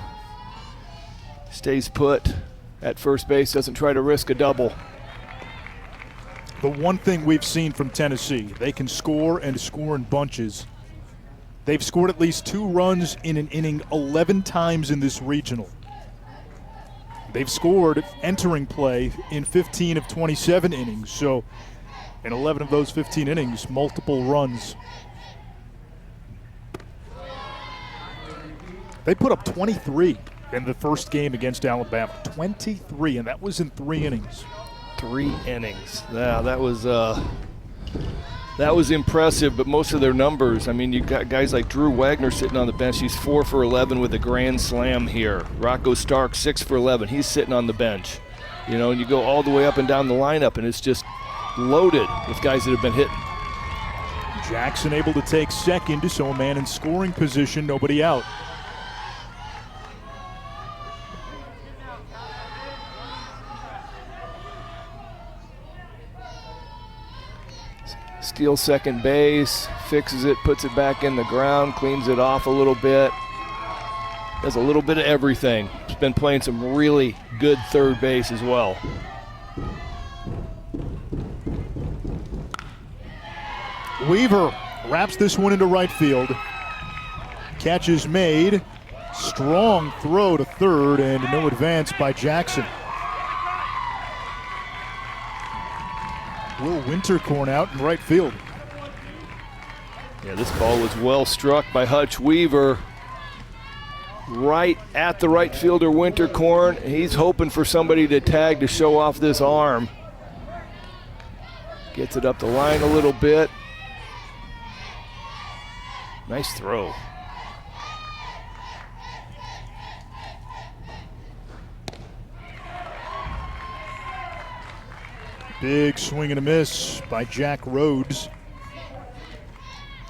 Stays put at first base, doesn't try to risk a double. The one thing we've seen from Tennessee, they can score and score in bunches. They've scored at least 2 runs in an inning 11 times in this regional. They've scored entering play in 15 of 27 innings. So in 11 of those 15 innings, multiple runs. They put up 23 in the first game against Alabama. 23, and that was in 3 innings. 3 innings. Yeah, that was impressive, but most of their numbers, I mean, you got guys like Drew Wagner sitting on the bench. He's 4 for 11 with a grand slam here. Rocco Stark, 6 for 11. He's sitting on the bench. You know, and you go all the way up and down the lineup, and it's just loaded with guys that have been hitting. Jackson able to take second, so a man in scoring position, nobody out. Steals second base, fixes it, puts it back in the ground, cleans it off a little bit. Does a little bit of everything. He's been playing some really good third base as well. Weaver wraps this one into right field. Catch is made. Strong throw to third, and no advance by Jackson. Will Wintercorn out in right field. Yeah, this ball was well struck by Hutch Weaver. Right at the right fielder, Wintercorn. He's hoping for somebody to tag to show off this arm. Gets it up the line a little bit. Nice throw. Big swing and a miss by Jack Rhodes.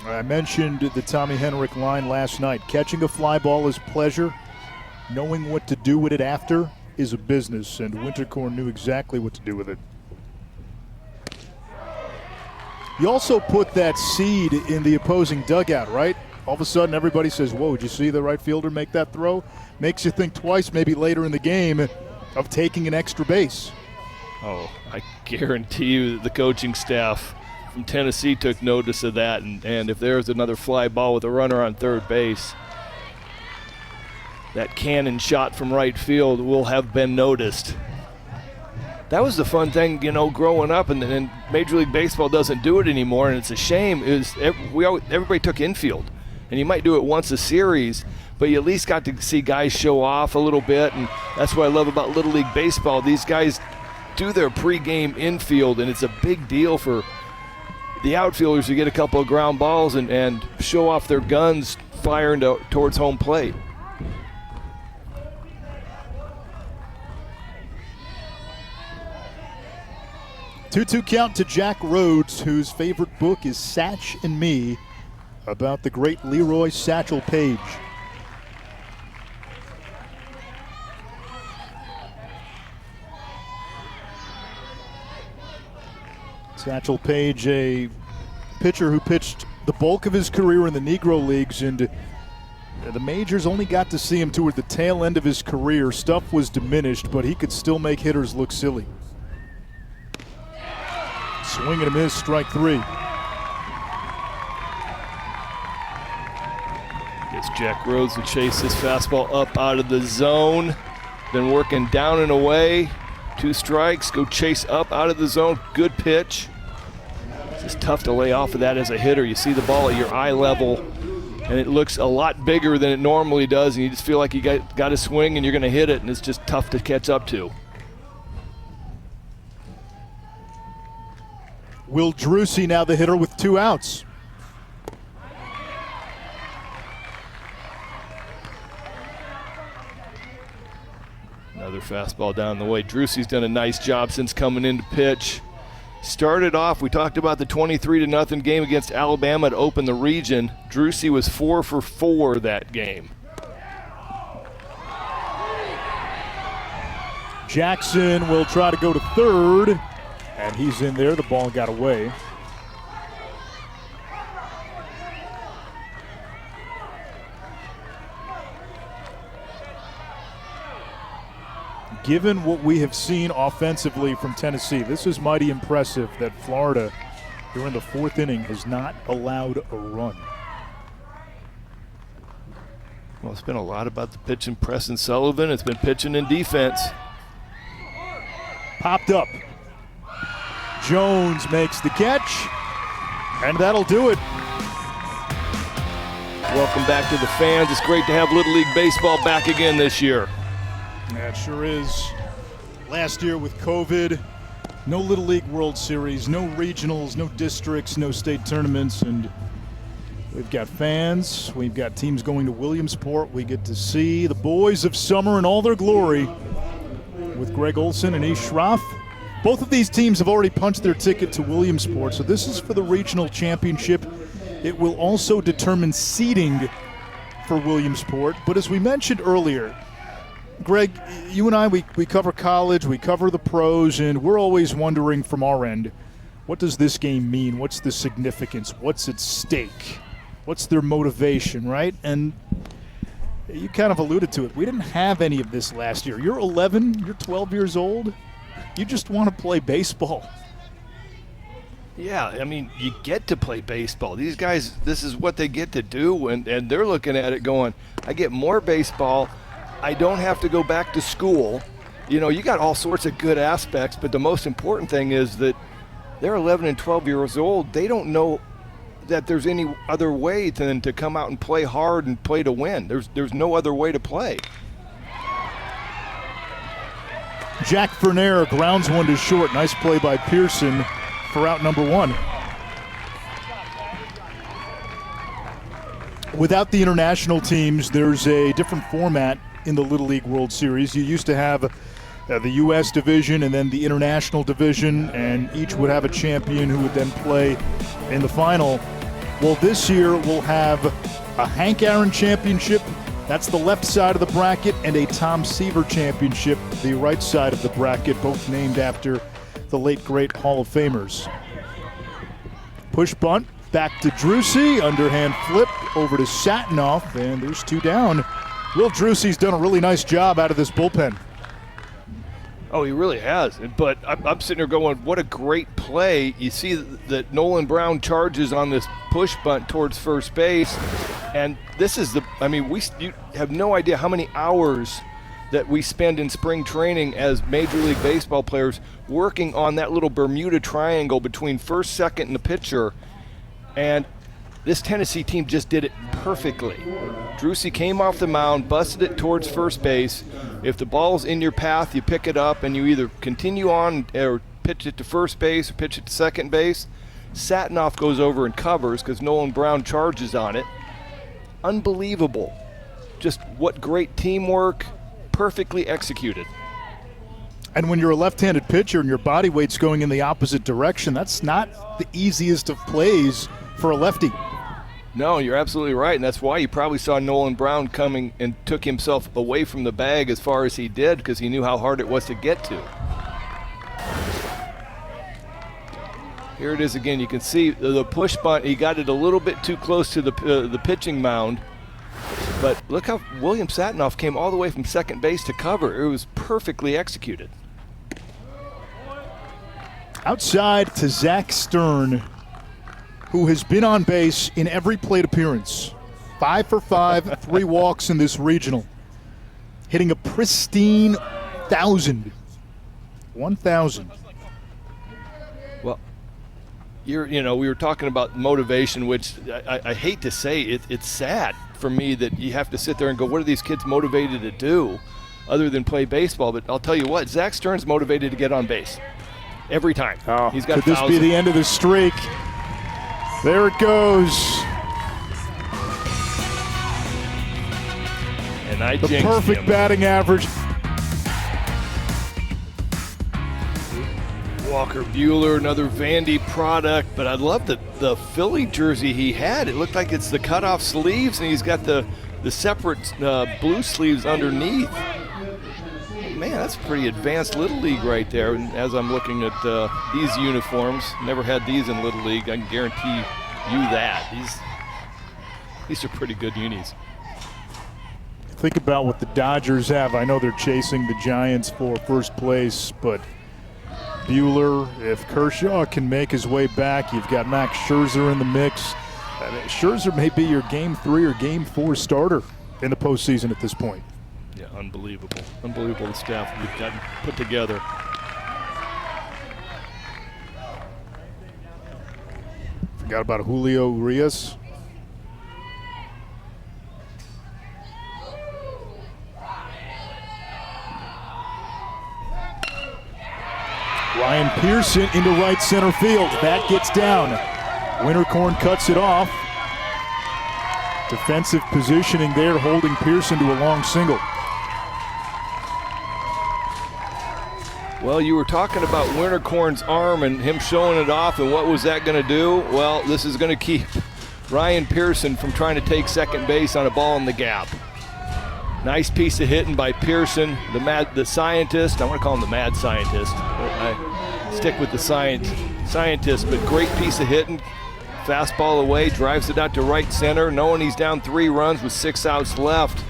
I mentioned the Tommy Henrik line last night. Catching a fly ball is pleasure. Knowing what to do with it after is a business, and Wintercorn knew exactly what to do with it. You also put that seed in the opposing dugout, right? All of a sudden everybody says, whoa, did you see the right fielder make that throw? Makes you think twice, maybe later in the game, of taking an extra base. Oh, I guarantee you that the coaching staff from Tennessee took notice of that, and if there's another fly ball with a runner on third base, that cannon shot from right field will have been noticed. That was the fun thing, you know, growing up, and Major League Baseball doesn't do it anymore, and it's a shame. Everybody took infield, and you might do it once a series, but you at least got to see guys show off a little bit, and that's what I love about Little League Baseball. These guys do their pregame infield, and it's a big deal for the outfielders to get a couple of ground balls and show off their guns firing towards home plate. Two count to Jack Rhodes, whose favorite book is Satch and Me, about the great Leroy Satchel Paige. Satchel Paige, a pitcher who pitched the bulk of his career in the Negro Leagues, and the majors only got to see him toward the tail end of his career. Stuff was diminished, but he could still make hitters look silly. Swing and a miss, strike 3. Gets Jack Rhodes to chase this fastball up out of the zone. Been working down and away. 2 strikes, go chase up out of the zone. Good pitch. It's tough to lay off of that as a hitter. You see the ball at your eye level, and it looks a lot bigger than it normally does, and you just feel like you got to swing and you're going to hit it, and it's just tough to catch up to. Will Drucey now the hitter with 2 outs. Another fastball down the way. Drucey's done a nice job since coming in to pitch. Started off, we talked about the 23-0 game against Alabama to open the region. Drucey was 4 for 4 that game. Jackson will try to go to third, and he's in there. The ball got away. Given what we have seen offensively from Tennessee, this is mighty impressive that Florida, during the 4th inning, has not allowed a run. Well, it's been a lot about the pitching. Preston Sullivan. It's been pitching and defense Popped up. Jones makes the catch, and that'll do it. Welcome back to the fans. It's great to have Little League Baseball back again this year. That sure is. Last year with COVID, no Little League World Series, no regionals, no districts, no state tournaments, and we've got fans, we've got teams going to Williamsport. We get to see the boys of summer in all their glory with Greg Olson and Ish Schroff. Both of these teams have already punched their ticket to Williamsport, so this is for the regional championship. It will also determine seeding for Williamsport. But as we mentioned earlier, Greg, you and I, we cover college, we cover the pros, and we're always wondering from our end, what does this game mean? What's the significance? What's at stake? What's their motivation, right? And you kind of alluded to it. We didn't have any of this last year. You're 11, you're 12 years old. You just want to play baseball. Yeah, I mean, you get to play baseball. These guys, this is what they get to do, and they're looking at it going, I get more baseball. I don't have to go back to school. You know, you got all sorts of good aspects, but the most important thing is that they're 11 and 12 years old. They don't know that there's any other way than to come out and play hard and play to win. There's no other way to play. Jack Ferner grounds one to short. Nice play by Pearson for out number one. Without the international teams, there's a different format in the Little League World Series. You used to have the U.S. division and then the international division, and each would have a champion who would then play in the final. Well, this year we'll have a Hank Aaron championship, that's the left side of the bracket, and a Tom Seaver championship, the right side of the bracket, both named after the late great Hall of Famers. Push bunt, back to Drucy, underhand flip over to Satinoff, and there's two down. Will Drucy's done a really nice job out of this bullpen. Oh, he really has. But I'm sitting there going, what a great play. You see that Nolan Brown charges on this push bunt towards first base. And this is you have no idea how many hours that we spend in spring training as Major League Baseball players working on that little Bermuda triangle between first, second, and the pitcher. And this Tennessee team just did it perfectly. Drucy came off the mound, busted it towards first base. If the ball's in your path, you pick it up and you either continue on or pitch it to first base or pitch it to second base. Satinoff goes over and covers because Nolan Brown charges on it. Unbelievable. Just what great teamwork, perfectly executed. And when you're a left-handed pitcher and your body weight's going in the opposite direction, that's not the easiest of plays for a lefty. No, you're absolutely right, and that's why you probably saw Nolan Brown coming and took himself away from the bag as far as he did because he knew how hard it was to get to. Here it is again. You can see the push bunt. He got it a little bit too close to the pitching mound, but look how William Satinoff came all the way from second base to cover. It was perfectly executed. Outside to Zach Stern, who has been on base in every plate appearance. 5 for 5, 3 walks in this regional. Hitting a pristine 1,000. 1,000. Well, we were talking about motivation, which I hate to say it's sad for me that you have to sit there and go, what are these kids motivated to do other than play baseball? But I'll tell you what, Zach Stern's motivated to get on base every time. Oh, he's got could this be the end of the streak? There it goes. And I the jinxed perfect him. batting average. Walker Buehler, another Vandy product, but I love the Philly jersey he had. It looked like it's the cutoff sleeves, and he's got the separate blue sleeves underneath. Man, that's pretty advanced Little League right there. And as I'm looking at these uniforms, never had these in Little League. I can guarantee you that. These are pretty good unis. Think about what the Dodgers have. I know they're chasing the Giants for first place, but Buehler, if Kershaw can make his way back, you've got Max Scherzer in the mix. Scherzer may be your Game 3 or Game 4 starter in the postseason at this point. Yeah, unbelievable. Unbelievable the staff we've gotten put together. Forgot about Julio Urias. Ryan Pearson into right center field. That gets down. Winterkorn cuts it off. Defensive positioning there, holding Pearson to a long single. Well, you were talking about Winterkorn's arm and him showing it off, and what was that going to do? Well, this is going to keep Ryan Pearson from trying to take second base on a ball in the gap. Nice piece of hitting by Pearson, the scientist. I want to call him the mad scientist. I stick with the scientist, but great piece of hitting. Fastball away, drives it out to right center, knowing he's down 3 runs with 6 outs left.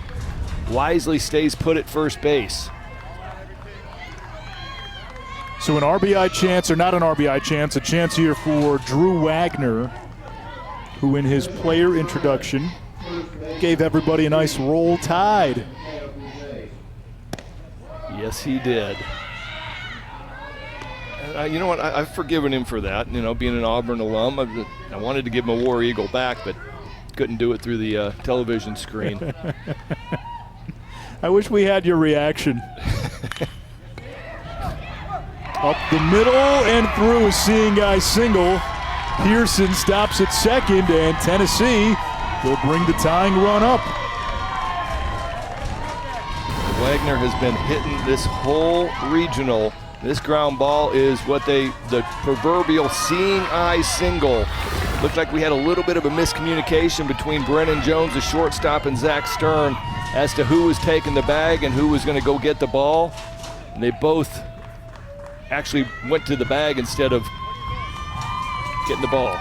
Wisely stays put at first base. So an RBI chance, or not an RBI chance, a chance here for Drew Wagner, who in his player introduction gave everybody a nice roll tide. Yes, he did. You know what? I've forgiven him for that. You know, being an Auburn alum, I wanted to give him a War Eagle back, but couldn't do it through the television screen. I wish we had your reaction. Up the middle and through a seeing eye single. Pearson stops at second, and Tennessee will bring the tying run up. Wagner has been hitting this whole regional. This ground ball is what the proverbial seeing eye single. Looked like we had a little bit of a miscommunication between Brennan Jones, the shortstop, and Zach Stern as to who was taking the bag and who was going to go get the ball. And they both actually went to the bag instead of getting the ball.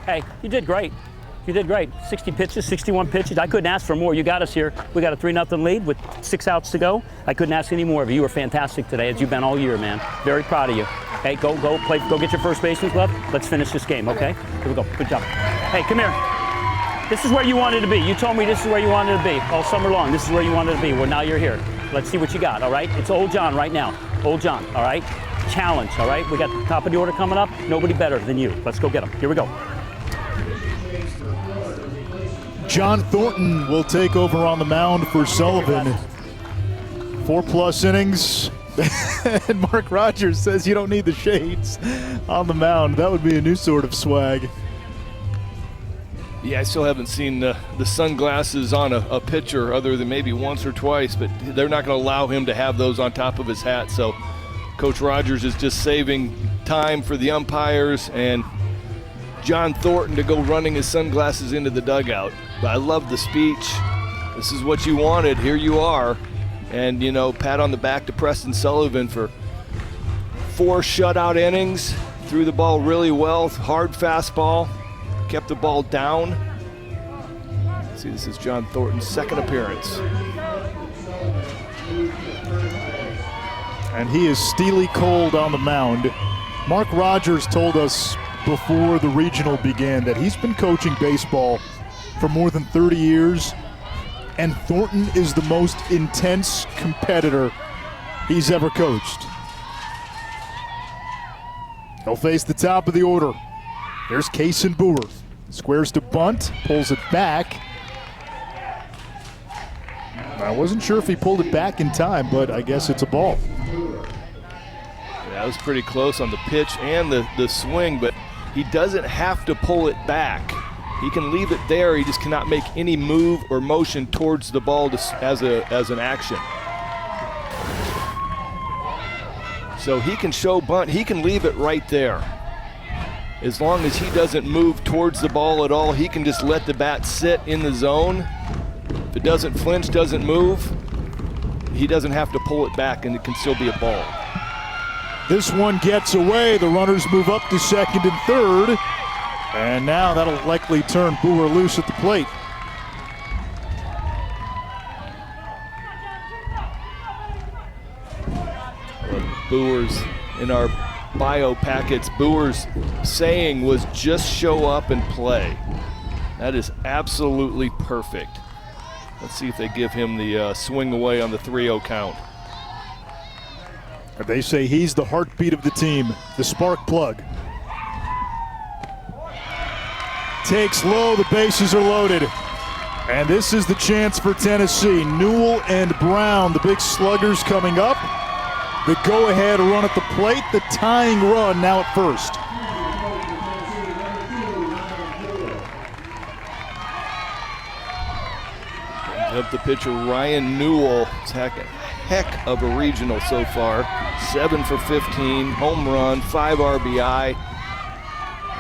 Hey, you did great. You did great. 60 pitches, 61 pitches. I couldn't ask for more. You got us here. We got a 3-0 lead with 6 outs to go. I couldn't ask any more of you. You were fantastic today, as you've been all year, man. Very proud of you. Hey, go play. Go get your first baseman glove. Let's finish this game, okay? Here we go. Good job. Hey, come here. This is where you wanted to be. You told me this is where you wanted to be all summer long. This is where you wanted to be. Well, now you're here. Let's see what you got, all right? It's Old John right now. Old John, all right? Challenge, all right? We got the top of the order coming up. Nobody better than you. Let's go get them. Here we go. John Thornton will take over on the mound for Sullivan. 4+ innings. And Mark Rogers says you don't need the shades on the mound. That would be a new sort of swag. Yeah, I still haven't seen the sunglasses on a pitcher other than maybe once or twice, but they're not going to allow him to have those on top of his hat. So Coach Rogers is just saving time for the umpires and John Thornton to go running his sunglasses into the dugout. But I love the speech. This is what you wanted. Here you are. And, you know, pat on the back to Preston Sullivan for 4 shutout innings. Threw the ball really well. Hard fastball. Kept the ball down. See, this is John Thornton's 2nd appearance. And he is steely cold on the mound. Mark Rogers told us before the regional began that he's been coaching baseball for more than 30 years, and Thornton is the most intense competitor he's ever coached. He'll face the top of the order. There's Kaysen Boer. Squares to bunt, pulls it back. I wasn't sure if he pulled it back in time, but I guess it's a ball. Yeah, that was pretty close on the pitch and the swing, but he doesn't have to pull it back. He can leave it there. He just cannot make any move or motion towards the ball as an action. So he can show bunt. He can leave it right there. As long as he doesn't move towards the ball at all, he can just let the bat sit in the zone. If it doesn't flinch, doesn't move, he doesn't have to pull it back, and it can still be a ball. This one gets away. The runners move up to second and third. And now that'll likely turn Boer loose at the plate. Boer's in our bio packets. Boer's saying was just show up and play. That is absolutely perfect. Let's see if they give him the swing away on the 3-0 count. They say he's the heartbeat of the team, the spark plug. takes low, the bases are loaded. And this is the chance for Tennessee. Newell and Brown, the big sluggers coming up. The go-ahead run at the plate, the tying run now at first. Up the pitcher, Ryan Newell. It's a heck of a regional so far. 7 for 15, home run, 5 RBI.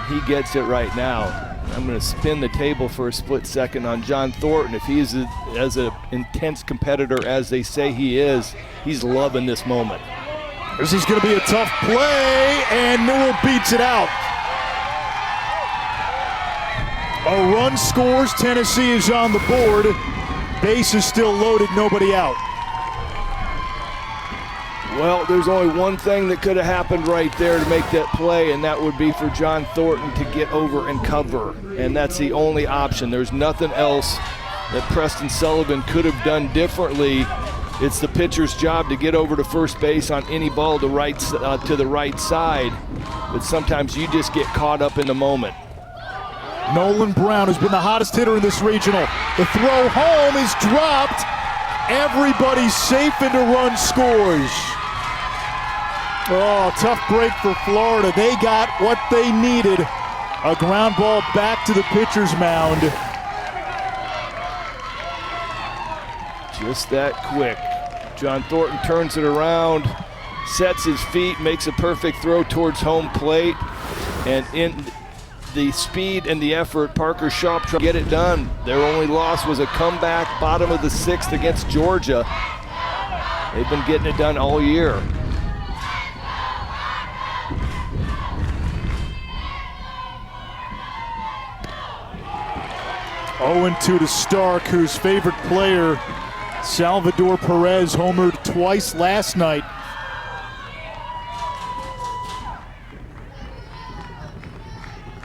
He gets it right now. I'm going to spin the table for a split second on John Thornton. If he's as an intense competitor as they say he is, he's loving this moment. This is going to be a tough play, and Newell beats it out. A run scores, Tennessee is on the board. Base is still loaded, nobody out. Well, there's only one thing that could have happened right there to make that play, and that would be for John Thornton to get over and cover. And that's the only option. There's nothing else that Preston Sullivan could have done differently. It's the pitcher's job to get over to first base on any ball to the right side. But sometimes you just get caught up in the moment. Nolan Brown has been the hottest hitter in this regional. The throw home is dropped. Everybody's safe into run scores. Oh, tough break for Florida. They got what they needed. A ground ball back to the pitcher's mound. Just that quick. John Thornton turns it around, sets his feet, makes a perfect throw towards home plate, and in the speed and the effort, Parker Sharp tried to get it done. Their only loss was a comeback, bottom of the 6th against Georgia. They've been getting it done all year. Oh, 2 to Stark, whose favorite player, Salvador Perez, homered twice last night.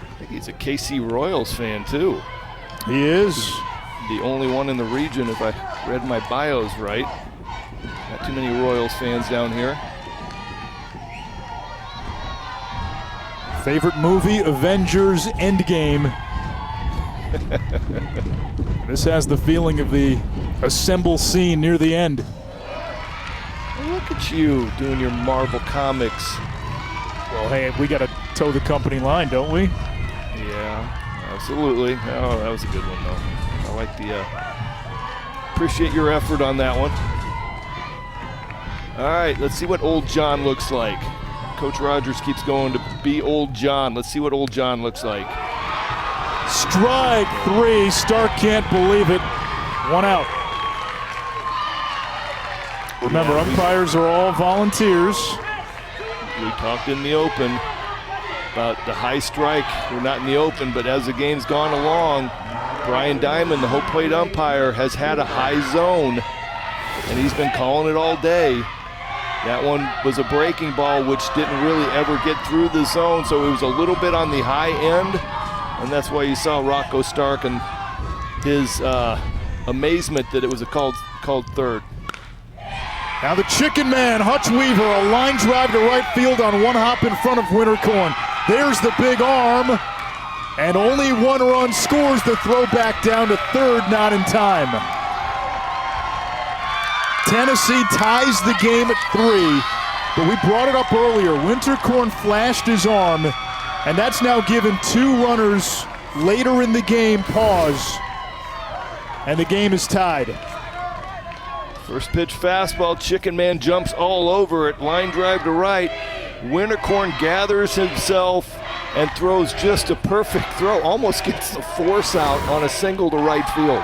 I think he's a KC Royals fan too. He is. The only one in the region, if I read my bios right. Not too many Royals fans down here. Favorite movie, Avengers Endgame. This has the feeling of the assemble scene near the end. Look at you doing your Marvel Comics. Well, hey, we got to toe the company line, don't we? Yeah, absolutely. Oh, that was a good one, though. I like the, appreciate your effort on that one. All right, let's see what old John looks like. Coach Rogers keeps going to be old John. Let's see what old John looks like. Strike 3, Stark can't believe it. 1 out. Remember, umpires are all volunteers. We talked in the open about the high strike. We're not in the open, but as the game's gone along, Brian Diamond, the home plate umpire, has had a high zone, and he's been calling it all day. That one was a breaking ball, which didn't really ever get through the zone, so it was a little bit on the high end, and that's why you saw Rocco Stark and his amazement that it was called third. Now the chicken man, Hutch Weaver, a line drive to right field on 1 hop in front of Winterkorn. There's the big arm, and only 1 run scores. The throw back down to third, not in time. Tennessee ties the game at 3, but we brought it up earlier. Winterkorn flashed his arm, and that's now given 2 runners later in the game pause, and the game is tied. First pitch fastball, Chicken Man jumps all over it, line drive to right. Winterkorn gathers himself and throws just a perfect throw, almost gets the force out on a single to right field.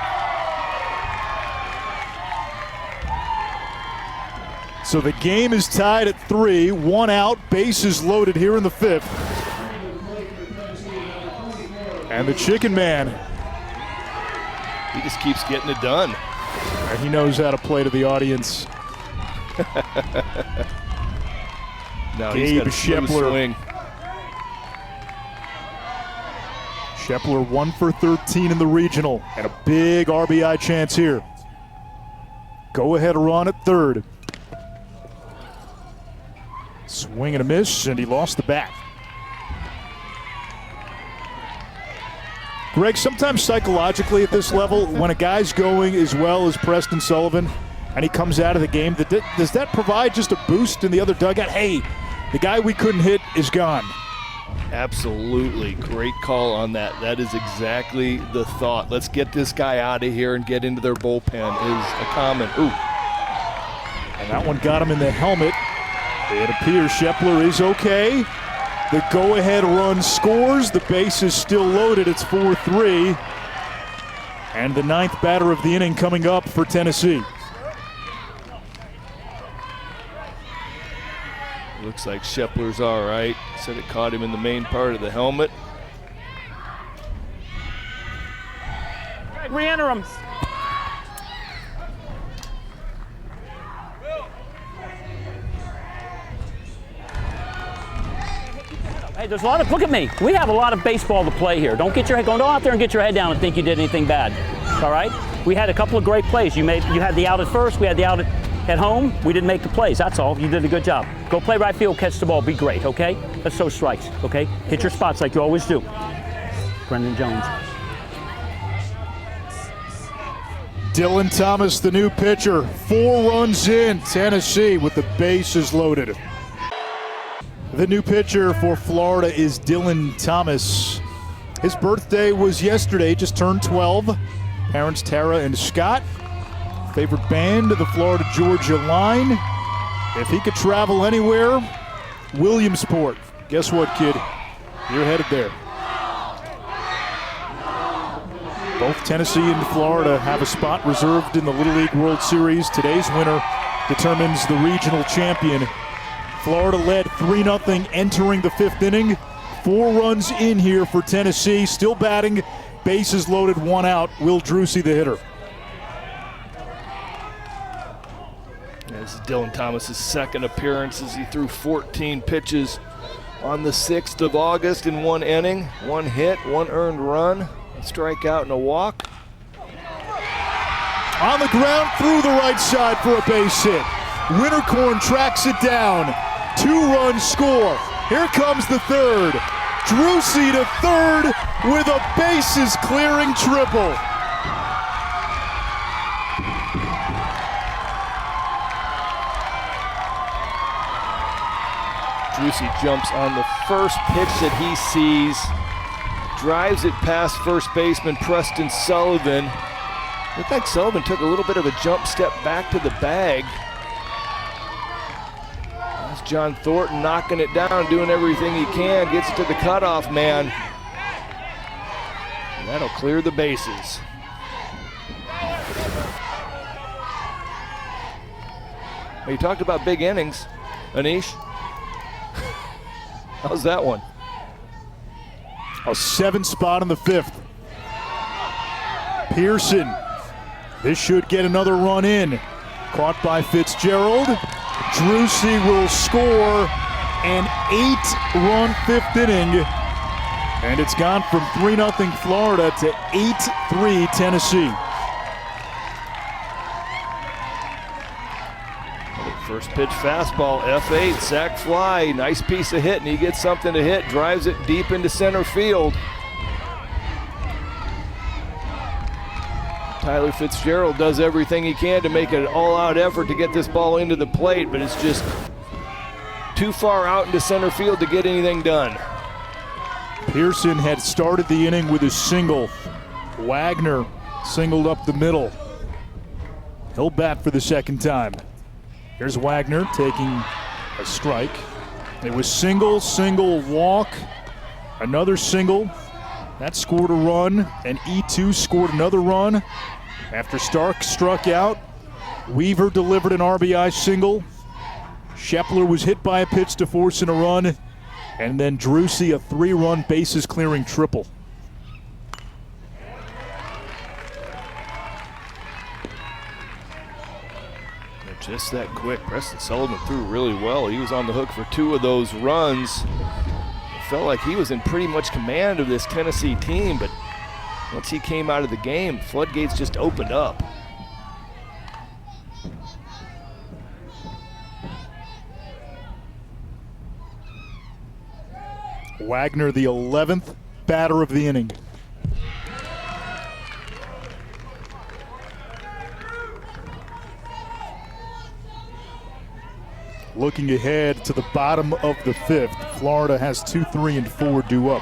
So the game is tied at 3, 1 out, bases loaded here in the 5th. And the Chicken Man, he just keeps getting it done. he knows how to play to the audience. No, Gabe he's got a smooth swing. Shepler 1 for 13 in the regional, and a big RBI chance here. Go ahead run at third. Swing and a miss, and he lost the bat. Greg, sometimes psychologically at this level, when a guy's going as well as Preston Sullivan and he comes out of the game, does that provide just a boost in the other dugout? Hey, the guy we couldn't hit is gone. Absolutely. Great call on that. That is exactly the thought. Let's get this guy out of here and get into their bullpen is a comment. Ooh. And that one got him in the helmet. It appears Shepler is okay. The go-ahead run scores. The base is still loaded. It's 4-3. And the 9th batter of the inning coming up for Tennessee. Looks like Shepler's all right. Said it caught him in the main part of the helmet. Re-enter him. Hey, there's a lot of, look at me. We have a lot of baseball to play here. Don't go out there and get your head down and think you did anything bad. All right? We had a couple of great plays. You had the out at first, we had the out at home. We didn't make the plays, that's all. You did a good job. Go play right field, catch the ball, be great, okay? Let's throw strikes, okay? Hit your spots like you always do. Brendan Jones. Dylan Thomas, the new pitcher. 4 runs in, Tennessee with the bases loaded. The new pitcher for Florida is Dylan Thomas. His birthday was yesterday, just turned 12. Parents Tara and Scott. Favorite band, the Florida Georgia Line. If he could travel anywhere, Williamsport. Guess what, kid? You're headed there. Both Tennessee and Florida have a spot reserved in the Little League World Series. Today's winner determines the regional champion. Florida led 3-0 entering the 5th inning. 4 runs in here for Tennessee. Still batting, bases loaded, 1 out. Will Drucy, the hitter. This is Dylan Thomas's second appearance as he threw 14 pitches on the 6th of August in 1 inning. 1 hit, 1 earned run, a strikeout and a walk. On the ground through the right side for a base hit. Winterkorn tracks it down. 2-run score. Here comes the 3rd. Drucy to 3rd with a bases clearing triple. Drucy jumps on the first pitch that he sees, drives it past first baseman Preston Sullivan. Looked like Sullivan took a little bit of a jump step back to the bag. That's John Thornton knocking it down, doing everything he can, gets it to the cutoff man. And that'll clear the bases. Well, you talked about big innings, Anish. How's that one? A 7 spot in the 5th. Pearson. This should get another run in. Caught by Fitzgerald. Drucy will score an 8-run 5th inning. And it's gone from 3-0 Florida to 8-3 Tennessee. First pitch fastball, F8, sac fly, nice piece of hit, and he gets something to hit, drives it deep into center field. Tyler Fitzgerald does everything he can to make an all-out effort to get this ball into the plate, but it's just too far out into center field to get anything done. Pearson had started the inning with a single. Wagner singled up the middle. He'll bat for the 2nd time. Here's Wagner taking a strike. It was single, walk, another single. That scored a run, and E2 scored another run. After Stark struck out, Weaver delivered an RBI single. Shepler was hit by a pitch to force in a run, and then Drucy a 3-run bases clearing triple. Just that quick. Preston Sullivan threw really well. He was on the hook for 2 of those runs. It felt like he was in pretty much command of this Tennessee team, but once he came out of the game, floodgates just opened up. Wagner, the 11th batter of the inning. Looking ahead to the bottom of the 5th, Florida has 2, 3, and 4 due up.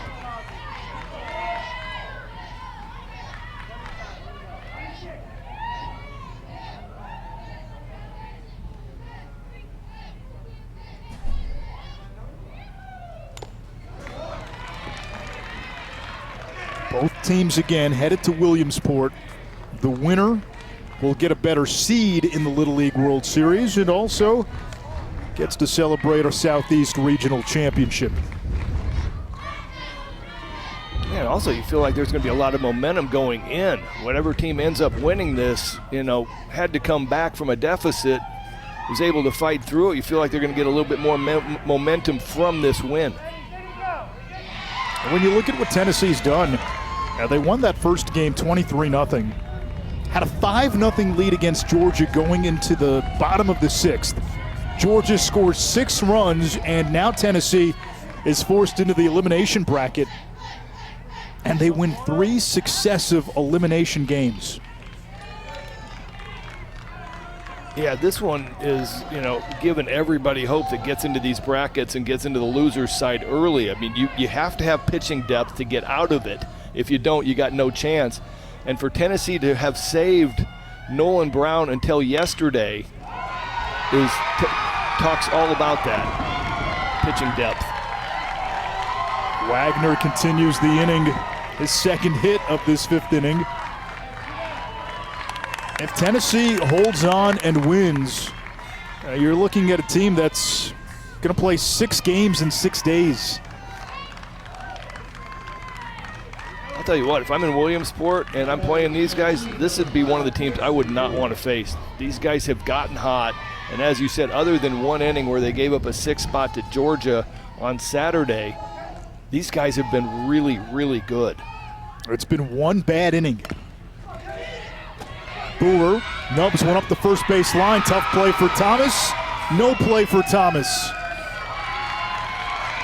Both teams again headed to Williamsport. The winner will get a better seed in the Little League World Series and also gets to celebrate our Southeast Regional Championship. Yeah, and also you feel like there's going to be a lot of momentum going in. Whatever team ends up winning this, had to come back from a deficit, was able to fight through it. You feel like they're going to get a little bit more momentum from this win. And when you look at what Tennessee's done, they won that first game 23-0. Had a 5-0 lead against Georgia going into the bottom of the 6th. Georgia scores 6 runs, and now Tennessee is forced into the elimination bracket, and they win 3 successive elimination games. Yeah, this one is, giving everybody hope that gets into these brackets and gets into the loser's side early. I mean, you have to have pitching depth to get out of it. If you don't, you got no chance. And for Tennessee to have saved Nolan Brown until yesterday talks all about that, pitching depth. Wagner continues the inning, his second hit of this 5th inning. If Tennessee holds on and wins, you're looking at a team that's going to play 6 games in 6 days. I'll tell you what, if I'm in Williamsport and I'm playing these guys, this would be one of the teams I would not want to face. These guys have gotten hot, and as you said, other than one inning where they gave up a 6th spot to Georgia on Saturday, these guys have been really, really good. It's been one bad inning. Booher nubs one up the first base line. Tough play for Thomas. No play for Thomas.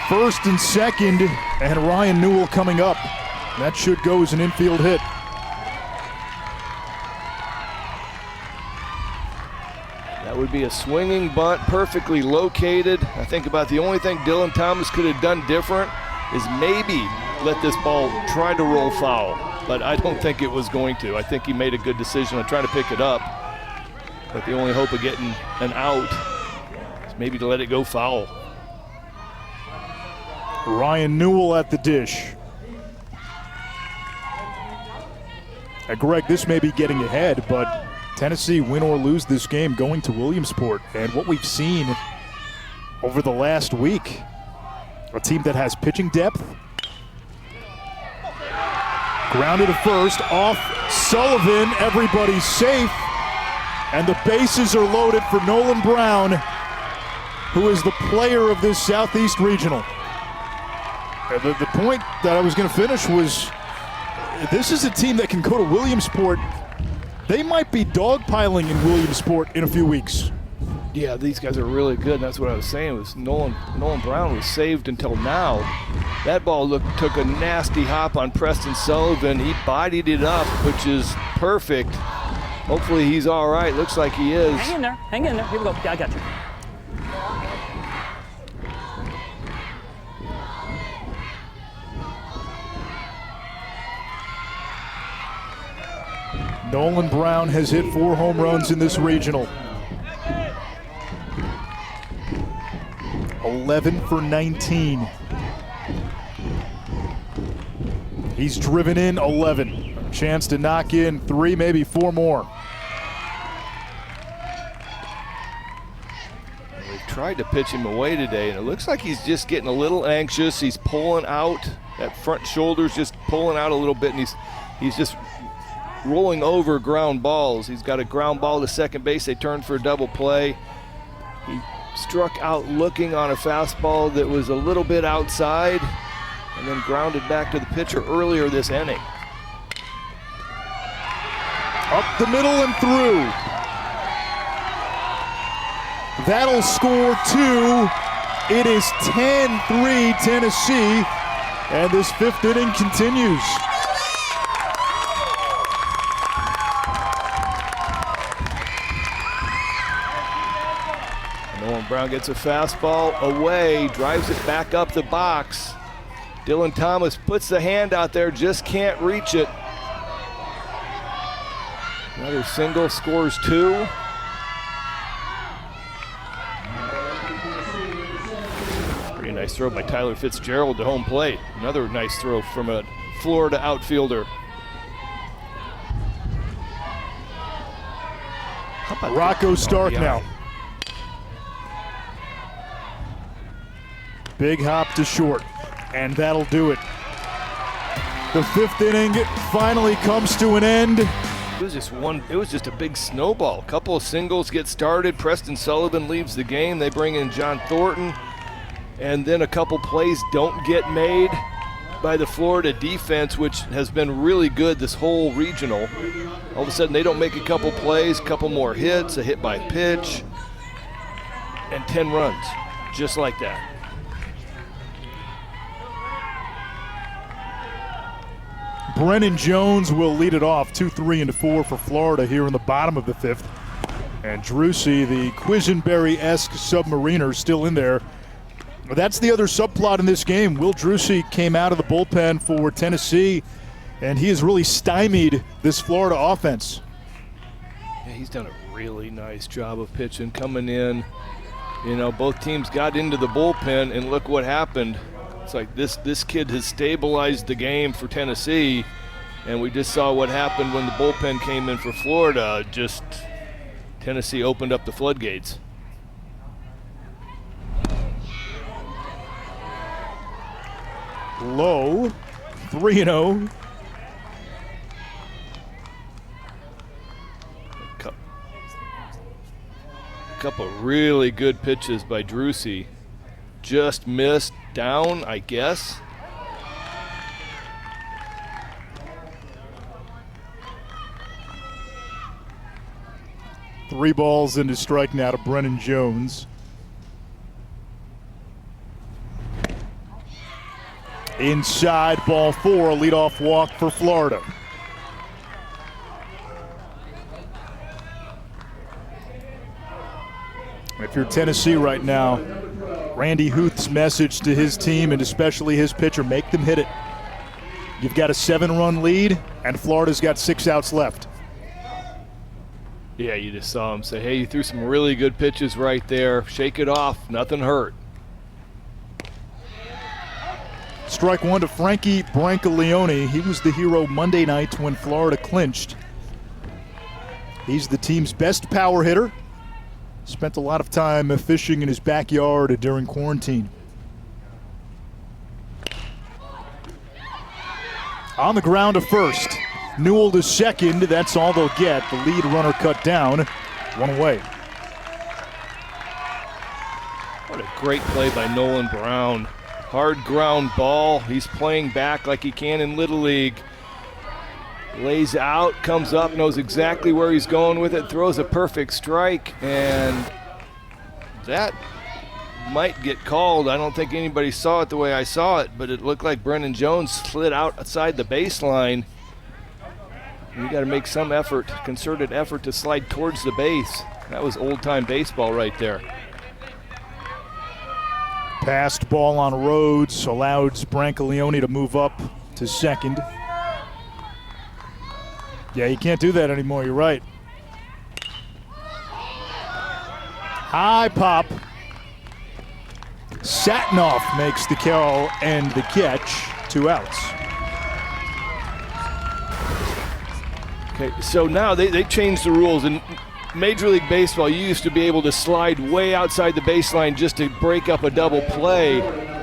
First and second, and Ryan Newell coming up. That should go as an infield hit. That would be a swinging bunt, perfectly located. I think about the only thing Dylan Thomas could have done different is maybe let this ball try to roll foul, but I don't think it was going to. I think he made a good decision on trying to pick it up, but the only hope of getting an out is maybe to let it go foul. Ryan Newell at the dish. Greg, this may be getting ahead, but Tennessee, win or lose this game, going to Williamsport. And what we've seen over the last week, a team that has pitching depth. Grounded to first, off Sullivan, everybody's safe. And the bases are loaded for Nolan Brown, who is the player of this Southeast Regional. The point that I was going to finish was, this is a team that can go to Williamsport. They might be dogpiling in Williamsport in a few weeks. Yeah, these guys are really good, and that's what I was saying. Was Nolan Brown was saved until now. That ball took a nasty hop on Preston Sullivan. He bodied it up, which is perfect. Hopefully he's all right. Looks like he is. Hang in there. Hang in there. Here we go. I got you. Nolan Brown has hit 4 home runs in this regional. 11 for 19. He's driven in 11. A chance to knock in 3, maybe 4 more. They've tried to pitch him away today, and it looks like he's just getting a little anxious. He's pulling out. That front shoulder's just pulling out a little bit, and he's just rolling over ground balls. He's got a ground ball to second base. They turned for a double play. He struck out looking on a fastball that was a little bit outside and then grounded back to the pitcher earlier this inning. Up the middle and through. That'll score 2. It is 10-3 Tennessee, and this 5th inning continues. Brown gets a fastball away, drives it back up the box. Dylan Thomas puts the hand out there, just can't reach it. Another single, scores 2. Pretty nice throw by Tyler Fitzgerald to home plate. Another nice throw from a Florida outfielder. Rocco Stark now. Big hop to short, and that'll do it. The 5th inning finally comes to an end. It was just a big snowball. A couple of singles get started. Preston Sullivan leaves the game. They bring in John Thornton, and then a couple plays don't get made by the Florida defense, which has been really good this whole regional. All of a sudden they don't make a couple plays, a couple more hits, a hit by pitch, and 10 runs, just like that. Brennan Jones will lead it off, 2, 3, and 4 for Florida here in the bottom of the 5th. And Drusy, the Quisenberry-esque submariner, still in there. That's the other subplot in this game. Will Drusy came out of the bullpen for Tennessee, and he has really stymied this Florida offense. Yeah, he's done a really nice job of pitching, coming in. You know, both teams got into the bullpen, and look what happened. It's like this kid has stabilized the game for Tennessee, and we just saw what happened when the bullpen came in for Florida. Just Tennessee opened up the floodgates. Low, 3-0. A couple of really good pitches by Drusy. Just missed down, I guess. Three balls into strike now to Brennan Jones. Inside, ball 4, a leadoff walk for Florida. If you're Tennessee right now, Randy Huth's message to his team and especially his pitcher, make them hit it. You've got a 7-run lead and Florida's got 6 outs left. Yeah, you just saw him say, hey, you threw some really good pitches right there. Shake it off, nothing hurt. Strike 1 to Frankie Brancaleone. He was the hero Monday night when Florida clinched. He's the team's best power hitter. Spent a lot of time fishing in his backyard during quarantine. On the ground to first. Newell to second. That's all they'll get. The lead runner cut down. 1 away. What a great play by Nolan Brown. Hard ground ball. He's playing back like he can in Little League. Lays out, comes up, knows exactly where he's going with it, throws a perfect strike, and that might get called. I don't think anybody saw it the way I saw it, but it looked like Brennan Jones slid outside the baseline. You got to make some effort, concerted effort to slide towards the base. That was old-time baseball right there. Passed ball on Rhodes allowed Brancaleone to move up to second. Yeah, you can't do that anymore, you're right. High pop. Satinoff makes the call and the catch. 2 outs. Okay, so now they changed the rules. In Major League Baseball, you used to be able to slide way outside the baseline just to break up a double play.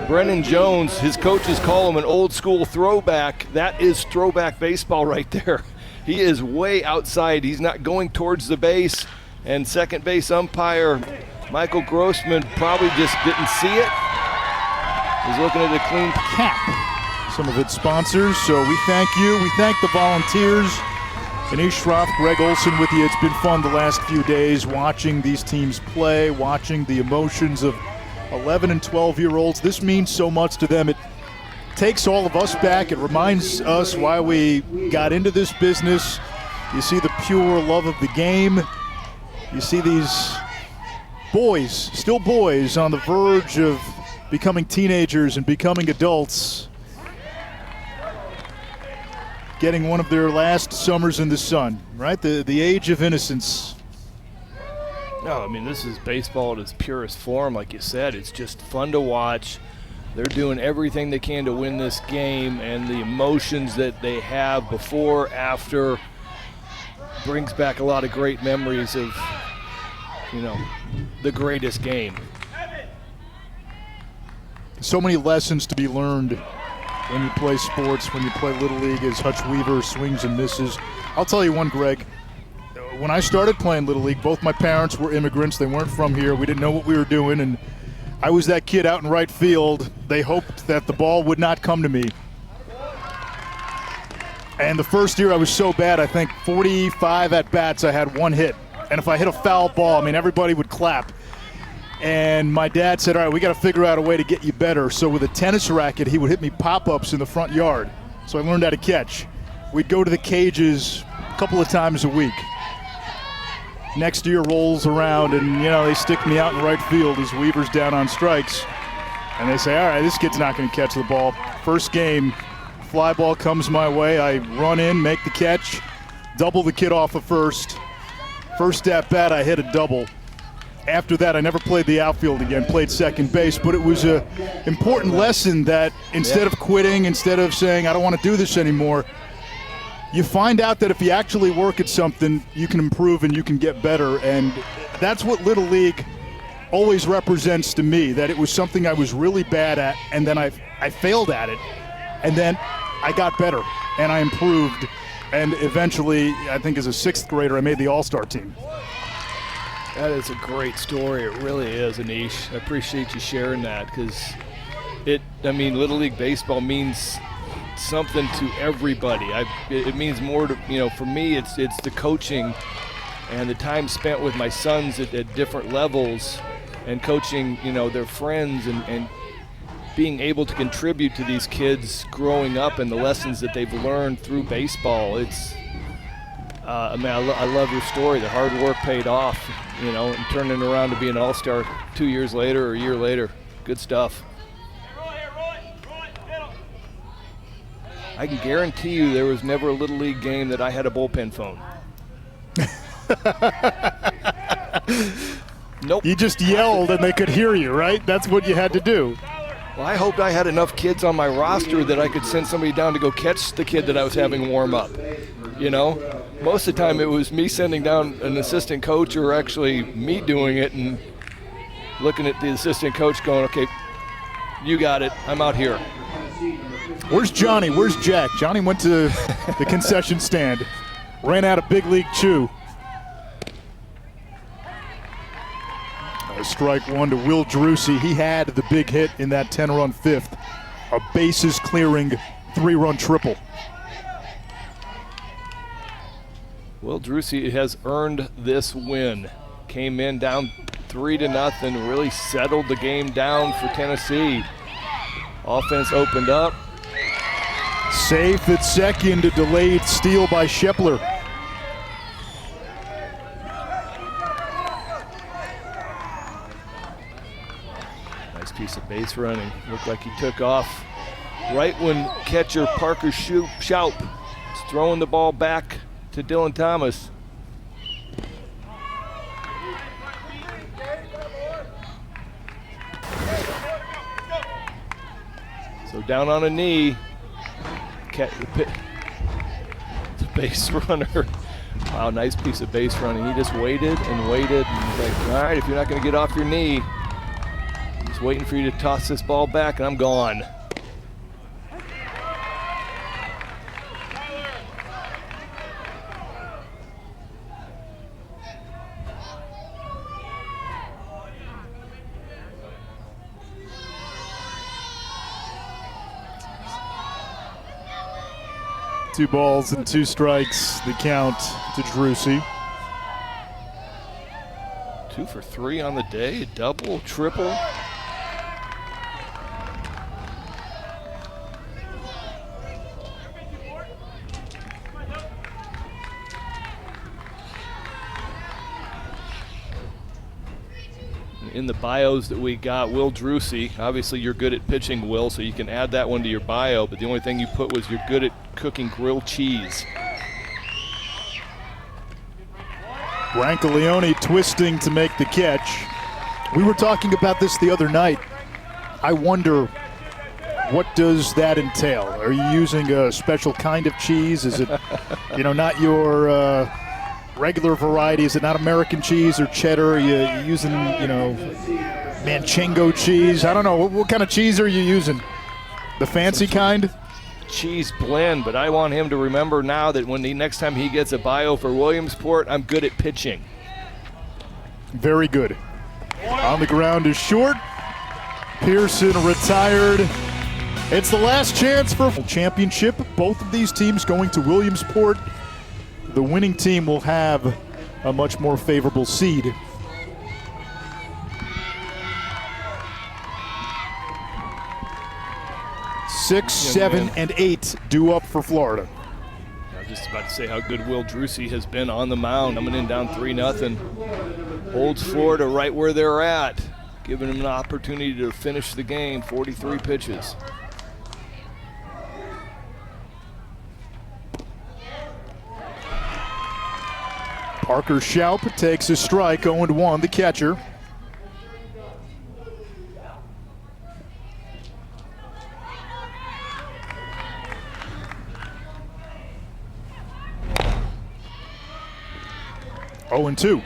Brennan Jones, his coaches call him an old school throwback. That is throwback baseball right there. He is way outside. He's not going towards the base. And second base umpire Michael Grossman probably just didn't see it. He's looking at a clean Cap. Some of its sponsors, so we thank you. We thank the volunteers. Anish Shroff, Greg Olson with you. It's been fun the last few days watching these teams play, watching the emotions of 11 and 12-year-olds. This means so much to them. It takes all of us back. It reminds us why we got into this business. You see the pure love of the game. You see these boys, still boys, on the verge of becoming teenagers and becoming adults, getting one of their last summers in the sun, right? The age of innocence. No, I mean, this is baseball at its purest form, like you said. It's just fun to watch. They're doing everything they can to win this game, and the emotions that they have before, after, brings back a lot of great memories of, you know, the greatest game. So many lessons to be learned when you play sports, when you play Little League, as Hutch Weaver swings and misses. I'll tell you one, Greg. When I started playing Little League, both my parents were immigrants. They weren't from here. We didn't know what we were doing, and I was that kid out in right field. They hoped that the ball would not come to me. And the first year I was so bad, I think 45 at-bats, I had one hit. And if I hit a foul ball, I mean, everybody would clap. And my dad said, all right, we got to figure out a way to get you better. So with a tennis racket, he would hit me pop-ups in the front yard. So I learned how to catch. We'd go to the cages a couple of times a week. Next year rolls around, and, you know, they stick me out in right field as Weaver's down on strikes. And they say, all right, this kid's not going to catch the ball. First game, fly ball comes my way. I run in, make the catch, double the kid off of first. First at bat, I hit a double. After that, I never played the outfield again, played second base. But it was an important lesson that instead of quitting, instead of saying, I don't want to do this anymore, you find out that if you actually work at something, you can improve and you can get better. And that's what Little League always represents to me, that it was something I was really bad at, and then I failed at it. And then I got better, and I improved. And eventually, I think as a sixth grader, I made the All-Star team. That is a great story. It really is, Anish. I appreciate you sharing that, because Little League Baseball means something to everybody. It means more to, you know, for me, it's the coaching and the time spent with my sons at different levels and coaching, you know, their friends and being able to contribute to these kids growing up and the lessons that they've learned through baseball. It's, I love your story. The hard work paid off, you know, and turning around to be an all-star 2 years later or a year later. Good stuff. I can guarantee you there was never a Little League game that I had a bullpen phone. Nope. You just yelled and they could hear you, right? That's what you had to do. Well, I hoped I had enough kids on my roster that I could send somebody down to go catch the kid that I was having warm up. You know, most of the time it was me sending down an assistant coach, or actually me doing it and looking at the assistant coach going, okay, you got it, I'm out here. Where's Johnny? Where's Jack? Johnny went to the concession stand, ran out of Big League Chew. Strike one to Will Drucy. He had the big hit in that 10-run fifth, a bases-clearing 3-run triple. Will Drucy has earned this win. Came in down 3-0, really settled the game down for Tennessee. Offense opened up. Safe at second, a delayed steal by Shepler. Nice piece of base running. Looked like he took off right when catcher Parker Schaup is throwing the ball back to Dylan Thomas. So down on a knee, the base runner. Wow, nice piece of base running. He just waited and waited. And he's like, all right, if you're not going to get off your knee, I'm just waiting for you to toss this ball back, and I'm gone. 2 balls and 2 strikes, the count to Drucy. 2 for 3 on the day, double, triple. In the bios that we got, Will Drucey, obviously you're good at pitching, Will, so you can add that one to your bio, but the only thing you put was you're good at cooking grilled cheese. Brancaleone twisting to make the catch. We were talking about this the other night. I wonder, what does that entail? Are you using a special kind of cheese? Is it, not your regular variety? Is it not American cheese or cheddar? Are you using, Manchego cheese? I don't know. What kind of cheese are you using? The fancy kind? Cheese blend, but I want him to remember now that when next time he gets a bio for Williamsport, I'm good at pitching. Very good. On the ground is short. Pearson retired. It's the last chance for championship. Both of these teams going to Williamsport. The winning team will have a much more favorable seed. Six, 7, and 8 due up for Florida. I was just about to say how good Will Drucey has been on the mound. Coming in down 3-0. Holds Florida right where they're at, giving him an opportunity to finish the game. 43 pitches. Parker Schaup takes a strike, 0-1, the catcher. Oh, and 2.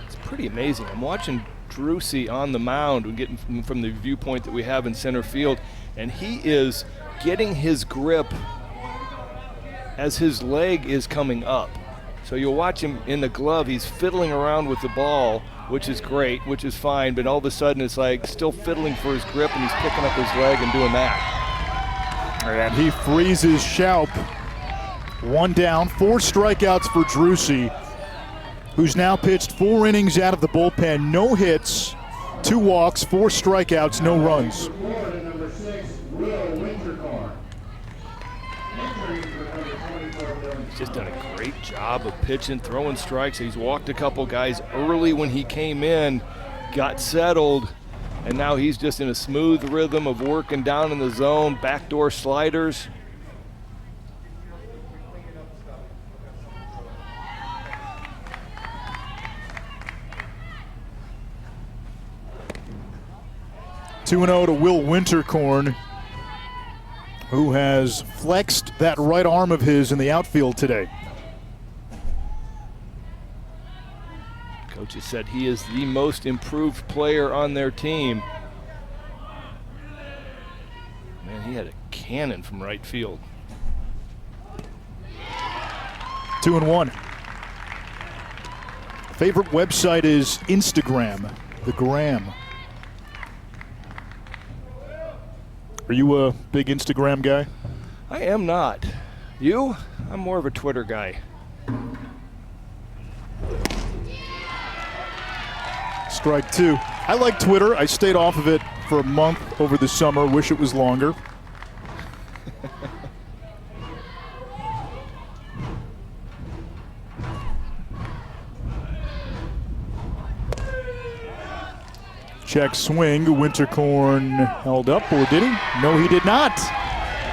It's pretty amazing. I'm watching Drucey on the mound. We're getting from the viewpoint that we have in center field, and he is getting his grip as his leg is coming up. So you'll watch him in the glove. He's fiddling around with the ball, which is great, which is fine, but all of a sudden it's like still fiddling for his grip, and he's picking up his leg and doing that. And he freezes Schaup. 1 down, 4 strikeouts for Drucey, who's now pitched 4 innings out of the bullpen. No hits, 2 walks, 4 strikeouts, no runs. He's just done a great job of pitching, throwing strikes. He's walked a couple guys early when he came in, got settled, and now he's just in a smooth rhythm of working down in the zone, backdoor sliders. Two 2-0 to Will Winterkorn, who has flexed that right arm of his in the outfield today. Coach has said he is the most improved player on their team. Man, he had a cannon from right field. 2-1. Favorite website is Instagram, the Gram. Are you a big Instagram guy? I am not. You? I'm more of a Twitter guy. Strike 2. I like Twitter. I stayed off of it for a month over the summer. Wish it was longer. Check swing. Winterkorn held up, or did he? No, he did not.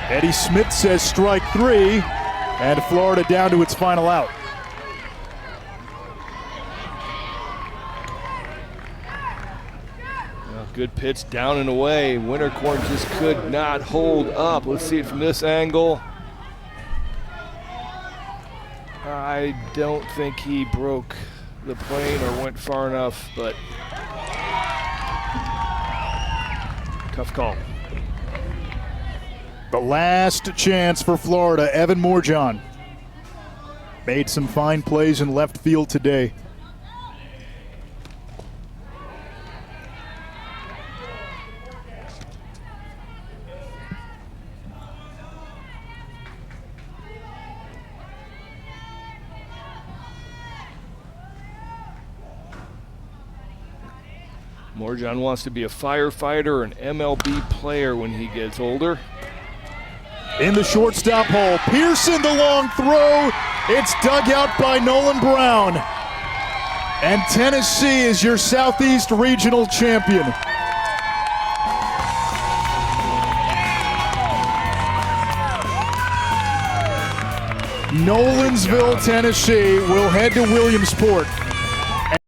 Eddie Smith says strike 3, and Florida down to its final out. Well, good pitch down and away. Winterkorn just could not hold up. Let's see it from this angle. I don't think he broke the plane or went far enough, but tough call. The last chance for Florida, Evan Moorjohn. Made some fine plays in left field today. Moorjohn wants to be a firefighter or an MLB player when he gets older. In the shortstop hole, Pearson the long throw. It's dug out by Nolan Brown. And Tennessee is your Southeast Regional champion. Nolensville, Tennessee will head to Williamsport